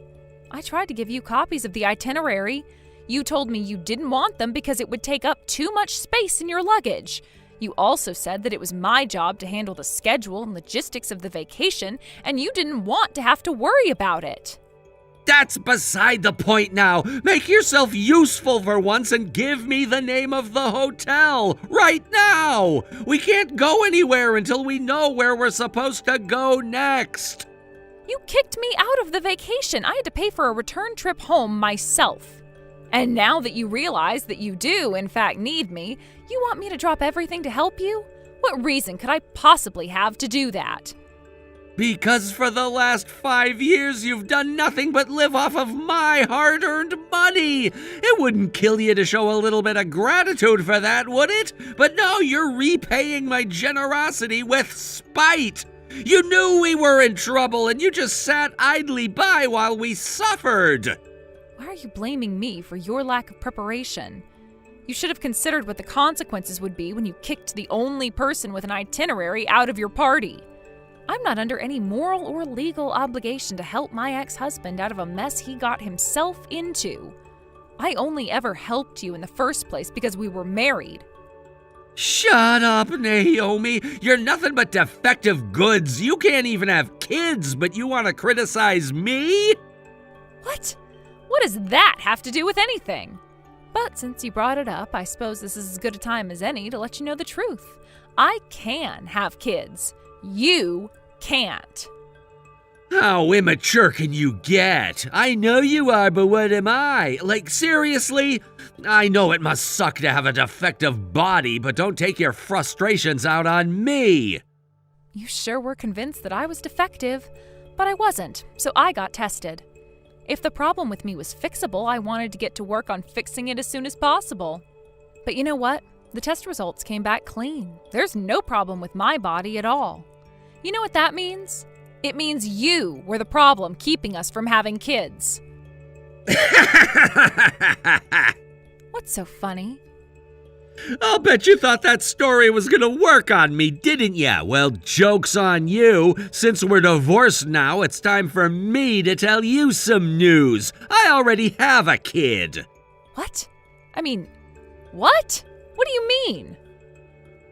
I tried to give you copies of the itinerary. You told me you didn't want them because it would take up too much space in your luggage. You also said that it was my job to handle the schedule and logistics of the vacation, and you didn't want to have to worry about it. That's beside the point now. Make yourself useful for once and give me the name of the hotel right now. We can't go anywhere until we know where we're supposed to go next. You kicked me out of the vacation. I had to pay for a return trip home myself. And now that you realize that you do, in fact, need me, you want me to drop everything to help you? What reason could I possibly have to do that? Because for the last 5 years, you've done nothing but live off of my hard-earned money. It wouldn't kill you to show a little bit of gratitude for that, would it? But no, you're repaying my generosity with spite. You knew we were in trouble, and you just sat idly by while we suffered. Why are you blaming me for your lack of preparation? You should have considered what the consequences would be when you kicked the only person with an itinerary out of your party. I'm not under any moral or legal obligation to help my ex-husband out of a mess he got himself into. I only ever helped you in the first place because we were married. Shut up, Naomi. You're nothing but defective goods. You can't even have kids, but you want to criticize me? What? What does that have to do with anything? But since you brought it up, I suppose this is as good a time as any to let you know the truth. I can have kids. You can't. How immature can you get? I know you are, but what am I? Like, seriously? I know it must suck to have a defective body, but don't take your frustrations out on me. You sure were convinced that I was defective, but I wasn't, so I got tested. If the problem with me was fixable, I wanted to get to work on fixing it as soon as possible. But you know what? The test results came back clean. There's no problem with my body at all. You know what that means? It means you were the problem keeping us from having kids. What's so funny? I'll bet you thought that story was gonna work on me, didn't ya? Well, joke's on you. Since we're divorced now, it's time for me to tell you some news. I already have a kid. What? I mean, what? What do you mean?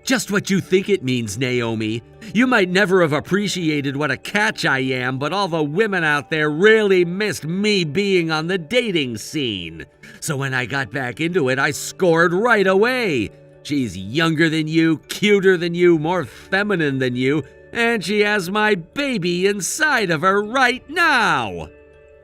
Just what you think it means, Naomi. You might never have appreciated what a catch I am, but all the women out there really missed me being on the dating scene. So when I got back into it, I scored right away. She's younger than you, cuter than you, more feminine than you, and she has my baby inside of her right now.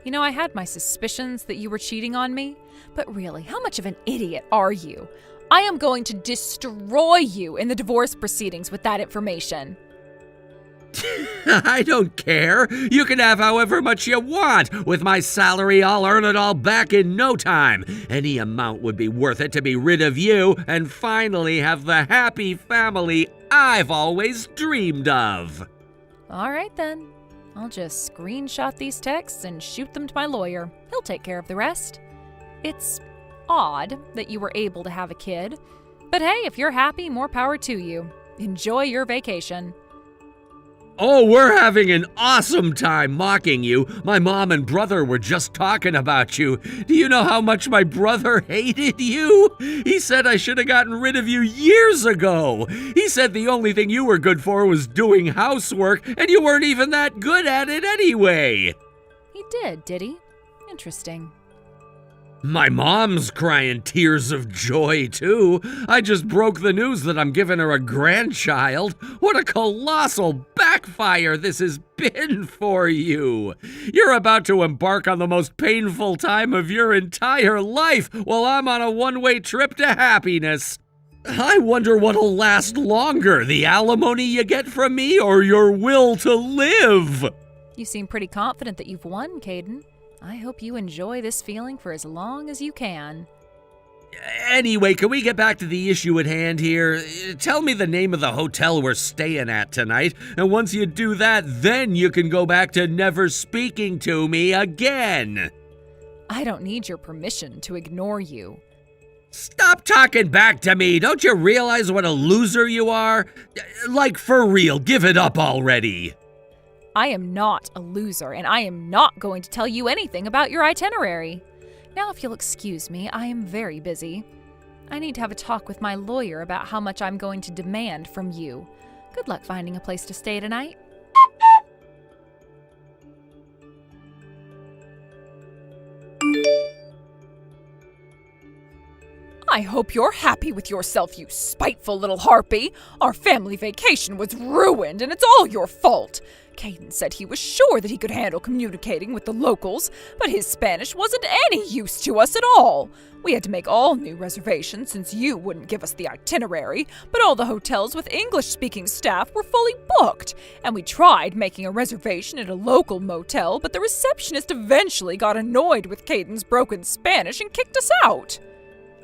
You know, I had my suspicions that you were cheating on me, but really, how much of an idiot are you? I am going to destroy you in the divorce proceedings with that information. I don't care. You can have however much you want. With my salary, I'll earn it all back in no time. Any amount would be worth it to be rid of you and finally have the happy family I've always dreamed of. All right, then. I'll just screenshot these texts and shoot them to my lawyer. He'll take care of the rest. It's odd that you were able to have a kid, but hey, if you're happy, more power to you. Enjoy your vacation. Oh, we're having an awesome time mocking you. My mom and brother were just talking about you. Do you know how much my brother hated you? He said I should have gotten rid of you years ago. He said the only thing you were good for was doing housework, and you weren't even that good at it anyway. He did he? Interesting. My mom's crying tears of joy, too. I just broke the news that I'm giving her a grandchild. What a colossal backfire this has been for you. You're about to embark on the most painful time of your entire life while I'm on a one-way trip to happiness. I wonder what'll last longer, the alimony you get from me or your will to live? You seem pretty confident that you've won, Caden. I hope you enjoy this feeling for as long as you can. Anyway, can we get back to the issue at hand here? Tell me the name of the hotel we're staying at tonight, and once you do that, then you can go back to never speaking to me again. I don't need your permission to ignore you. Stop talking back to me! Don't you realize what a loser you are? Like, for real, give it up already! I am not a loser, and I am not going to tell you anything about your itinerary. Now, if you'll excuse me, I am very busy. I need to have a talk with my lawyer about how much I'm going to demand from you. Good luck finding a place to stay tonight. I hope you're happy with yourself, you spiteful little harpy. Our family vacation was ruined, and it's all your fault. Caden said he was sure that he could handle communicating with the locals, but his Spanish wasn't any use to us at all. We had to make all new reservations since you wouldn't give us the itinerary, but all the hotels with English-speaking staff were fully booked, and we tried making a reservation at a local motel, but the receptionist eventually got annoyed with Caden's broken Spanish and kicked us out.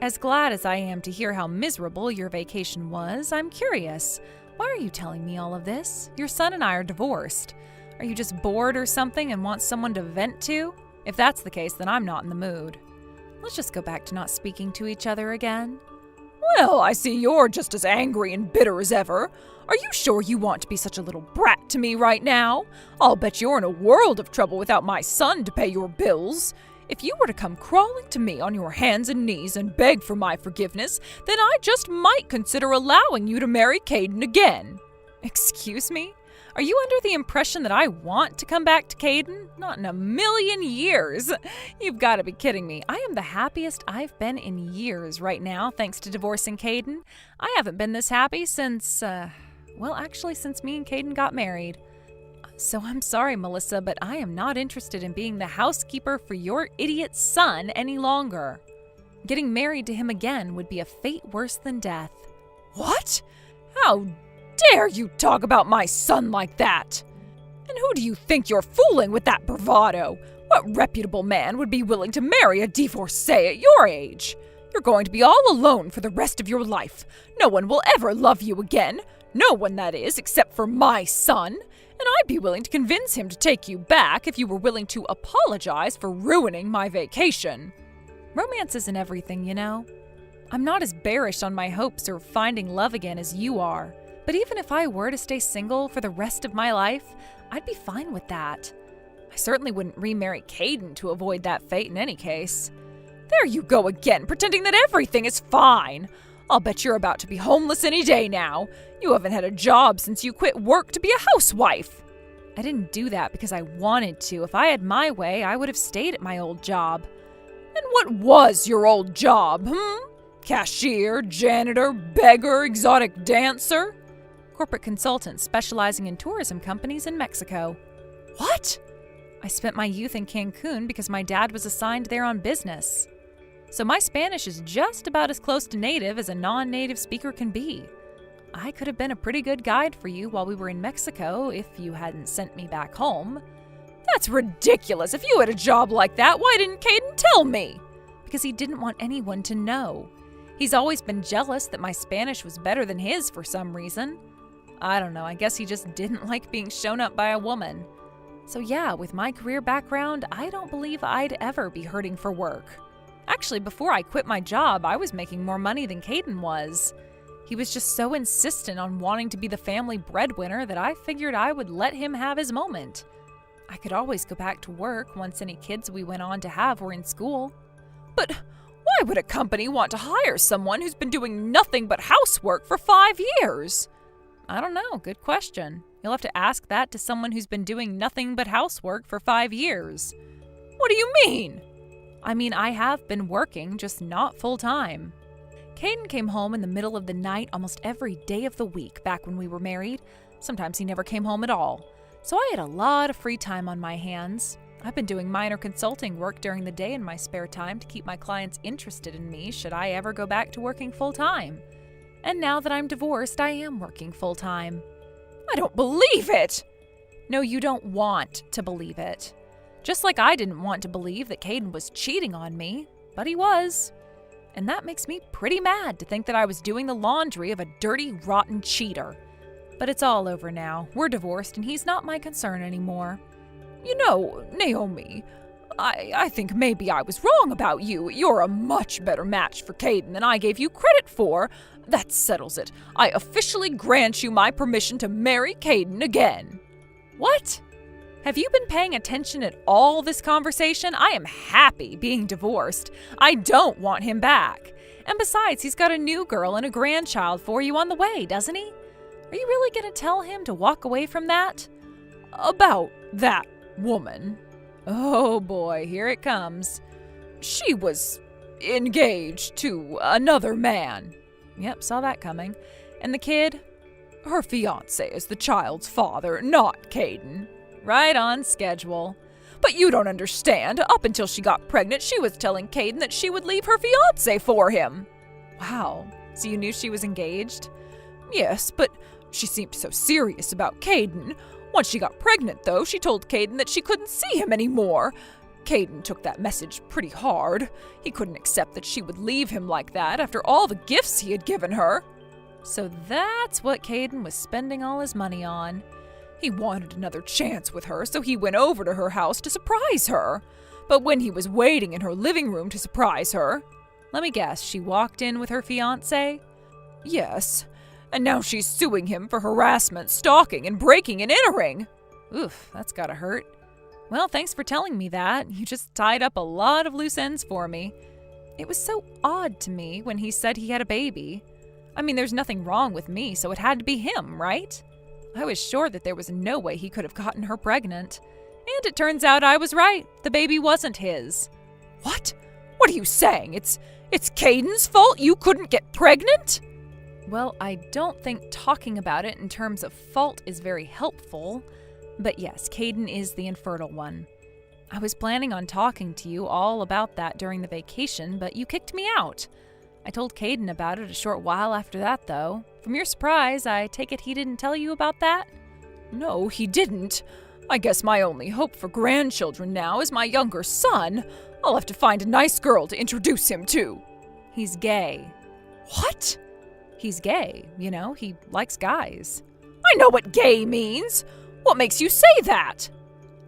As glad as I am to hear how miserable your vacation was, I'm curious. Why are you telling me all of this? Your son and I are divorced. Are you just bored or something and want someone to vent to? If that's the case, then I'm not in the mood. Let's just go back to not speaking to each other again. Well, I see you're just as angry and bitter as ever. Are you sure you want to be such a little brat to me right now? I'll bet you're in a world of trouble without my son to pay your bills. If you were to come crawling to me on your hands and knees and beg for my forgiveness, then I just might consider allowing you to marry Caden again. Excuse me? Are you under the impression that I want to come back to Caden? Not in a million years. You've got to be kidding me. I am the happiest I've been in years right now, thanks to divorcing Caden. I haven't been this happy since, since me and Caden got married. So I'm sorry, Melissa, but I am not interested in being the housekeeper for your idiot son any longer. Getting married to him again would be a fate worse than death. What? How dare you talk about my son like that? And who do you think you're fooling with that bravado? What reputable man would be willing to marry a divorcee at your age? You're going to be all alone for the rest of your life. No one will ever love you again. No one, that is, except for my son. And I'd be willing to convince him to take you back if you were willing to apologize for ruining my vacation. Romance isn't everything, you know. I'm not as bearish on my hopes of finding love again as you are. But even if I were to stay single for the rest of my life, I'd be fine with that. I certainly wouldn't remarry Caden to avoid that fate in any case. There you go again, pretending that everything is fine. I'll bet you're about to be homeless any day now. You haven't had a job since you quit work to be a housewife. I didn't do that because I wanted to. If I had my way, I would have stayed at my old job. And what was your old job, Cashier, janitor, beggar, exotic dancer? Corporate consultant specializing in tourism companies in Mexico. What? I spent my youth in Cancun because my dad was assigned there on business. So my Spanish is just about as close to native as a non-native speaker can be. I could have been a pretty good guide for you while we were in Mexico if you hadn't sent me back home. That's ridiculous. If you had a job like that, why didn't Caden tell me? Because he didn't want anyone to know. He's always been jealous that my Spanish was better than his for some reason. I don't know, I guess he just didn't like being shown up by a woman. So yeah, with my career background, I don't believe I'd ever be hurting for work. Actually, before I quit my job, I was making more money than Caden was. He was just so insistent on wanting to be the family breadwinner that I figured I would let him have his moment. I could always go back to work once any kids we went on to have were in school. But why would a company want to hire someone who's been doing nothing but housework for 5 years? I don't know. Good question. You'll have to ask that to someone who's been doing nothing but housework for 5 years. What do you mean? I mean, I have been working, just not full-time. Caden came home in the middle of the night almost every day of the week back when we were married. Sometimes he never came home at all. So I had a lot of free time on my hands. I've been doing minor consulting work during the day in my spare time to keep my clients interested in me should I ever go back to working full-time. And now that I'm divorced, I am working full-time. I don't believe it! No, you don't want to believe it. Just like I didn't want to believe that Caden was cheating on me, but he was. And that makes me pretty mad to think that I was doing the laundry of a dirty, rotten cheater. But it's all over now. We're divorced and he's not my concern anymore. You know, Naomi, I think maybe I was wrong about you. You're a much better match for Caden than I gave you credit for. That settles it. I officially grant you my permission to marry Caden again. What? Have you been paying attention at all this conversation? I am happy being divorced. I don't want him back. And besides, he's got a new girl and a grandchild for you on the way, doesn't he? Are you really going to tell him to walk away from that? About that woman. Oh boy, here it comes. She was engaged to another man. Yep, saw that coming. And the kid? Her fiancé is the child's father, not Caden. Right on schedule. But you don't understand. Up until she got pregnant, she was telling Caden that she would leave her fiancé for him. Wow. So you knew she was engaged? Yes, but she seemed so serious about Caden. Once she got pregnant, though, she told Caden that she couldn't see him anymore. Caden took that message pretty hard. He couldn't accept that she would leave him like that after all the gifts he had given her. So that's what Caden was spending all his money on. He wanted another chance with her, so he went over to her house to surprise her. But when he was waiting in her living room to surprise her... Let me guess, she walked in with her fiancé? Yes. And now she's suing him for harassment, stalking, and breaking and entering. Oof, that's gotta hurt. Well, thanks for telling me that. You just tied up a lot of loose ends for me. It was so odd to me when he said he had a baby. I mean, there's nothing wrong with me, so it had to be him, right? I was sure that there was no way he could have gotten her pregnant. And it turns out I was right. The baby wasn't his. What? What are you saying? It's Caden's fault you couldn't get pregnant? Well, I don't think talking about it in terms of fault is very helpful. But yes, Caden is the infertile one. I was planning on talking to you all about that during the vacation, but you kicked me out. I told Caden about it a short while after that, though. From your surprise, I take it he didn't tell you about that? No, he didn't. I guess my only hope for grandchildren now is my younger son. I'll have to find a nice girl to introduce him to. He's gay. What? He's gay, you know, he likes guys. I know what gay means. What makes you say that?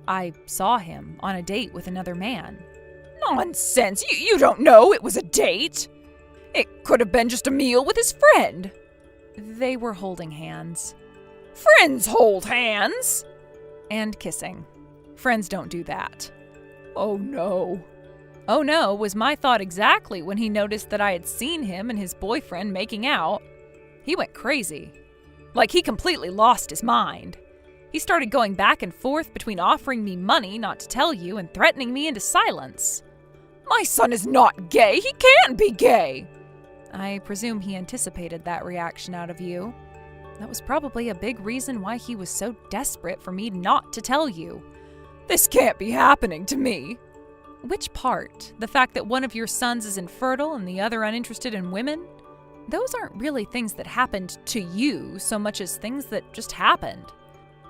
I saw him on a date with another man. Nonsense. You don't know it was a date. It could have been just a meal with his friend. They were holding hands. Friends hold hands. And kissing. Friends don't do that. Oh no. Oh no was my thought exactly when he noticed that I had seen him and his boyfriend making out. He went crazy. Like he completely lost his mind. He started going back and forth between offering me money not to tell you and threatening me into silence. My son is not gay. He can't be gay. I presume he anticipated that reaction out of you. That was probably a big reason why he was so desperate for me not to tell you. This can't be happening to me. Which part? The fact that one of your sons is infertile and the other uninterested in women? Those aren't really things that happened to you so much as things that just happened.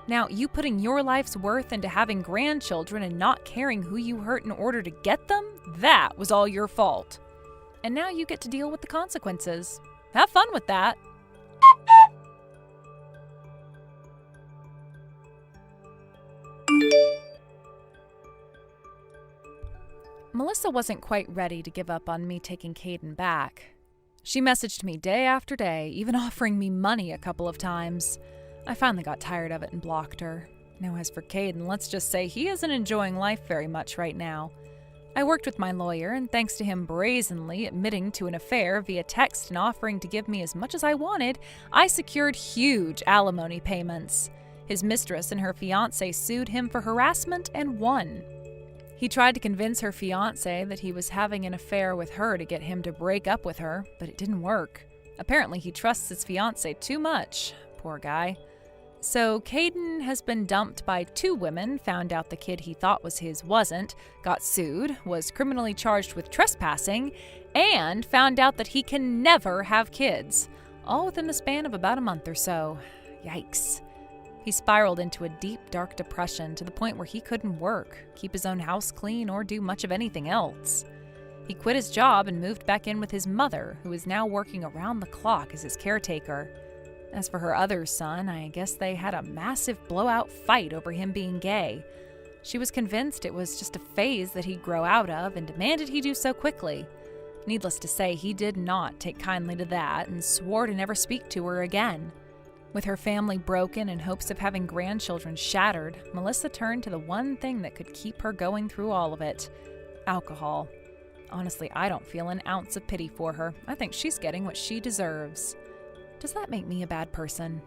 Now, you putting your life's worth into having grandchildren and not caring who you hurt in order to get them, that was all your fault. And now you get to deal with the consequences. Have fun with that. Melissa wasn't quite ready to give up on me taking Caden back. She messaged me day after day, even offering me money a couple of times. I finally got tired of it and blocked her. Now as for Caden, let's just say he isn't enjoying life very much right now. I worked with my lawyer, and thanks to him brazenly admitting to an affair via text and offering to give me as much as I wanted, I secured huge alimony payments. His mistress and her fiancé sued him for harassment and won. He tried to convince her fiancé that he was having an affair with her to get him to break up with her, but it didn't work. Apparently he trusts his fiancé too much. Poor guy. So Caden has been dumped by 2 women, found out the kid he thought was his wasn't, got sued, was criminally charged with trespassing, and found out that he can never have kids. All within the span of about a month or so. Yikes. He spiraled into a deep, dark depression to the point where he couldn't work, keep his own house clean, or do much of anything else. He quit his job and moved back in with his mother, who is now working around the clock as his caretaker. As for her other son, I guess they had a massive blowout fight over him being gay. She was convinced it was just a phase that he'd grow out of and demanded he do so quickly. Needless to say, he did not take kindly to that and swore to never speak to her again. With her family broken and hopes of having grandchildren shattered, Melissa turned to the one thing that could keep her going through all of it: alcohol. Honestly, I don't feel an ounce of pity for her. I think she's getting what she deserves. Does that make me a bad person?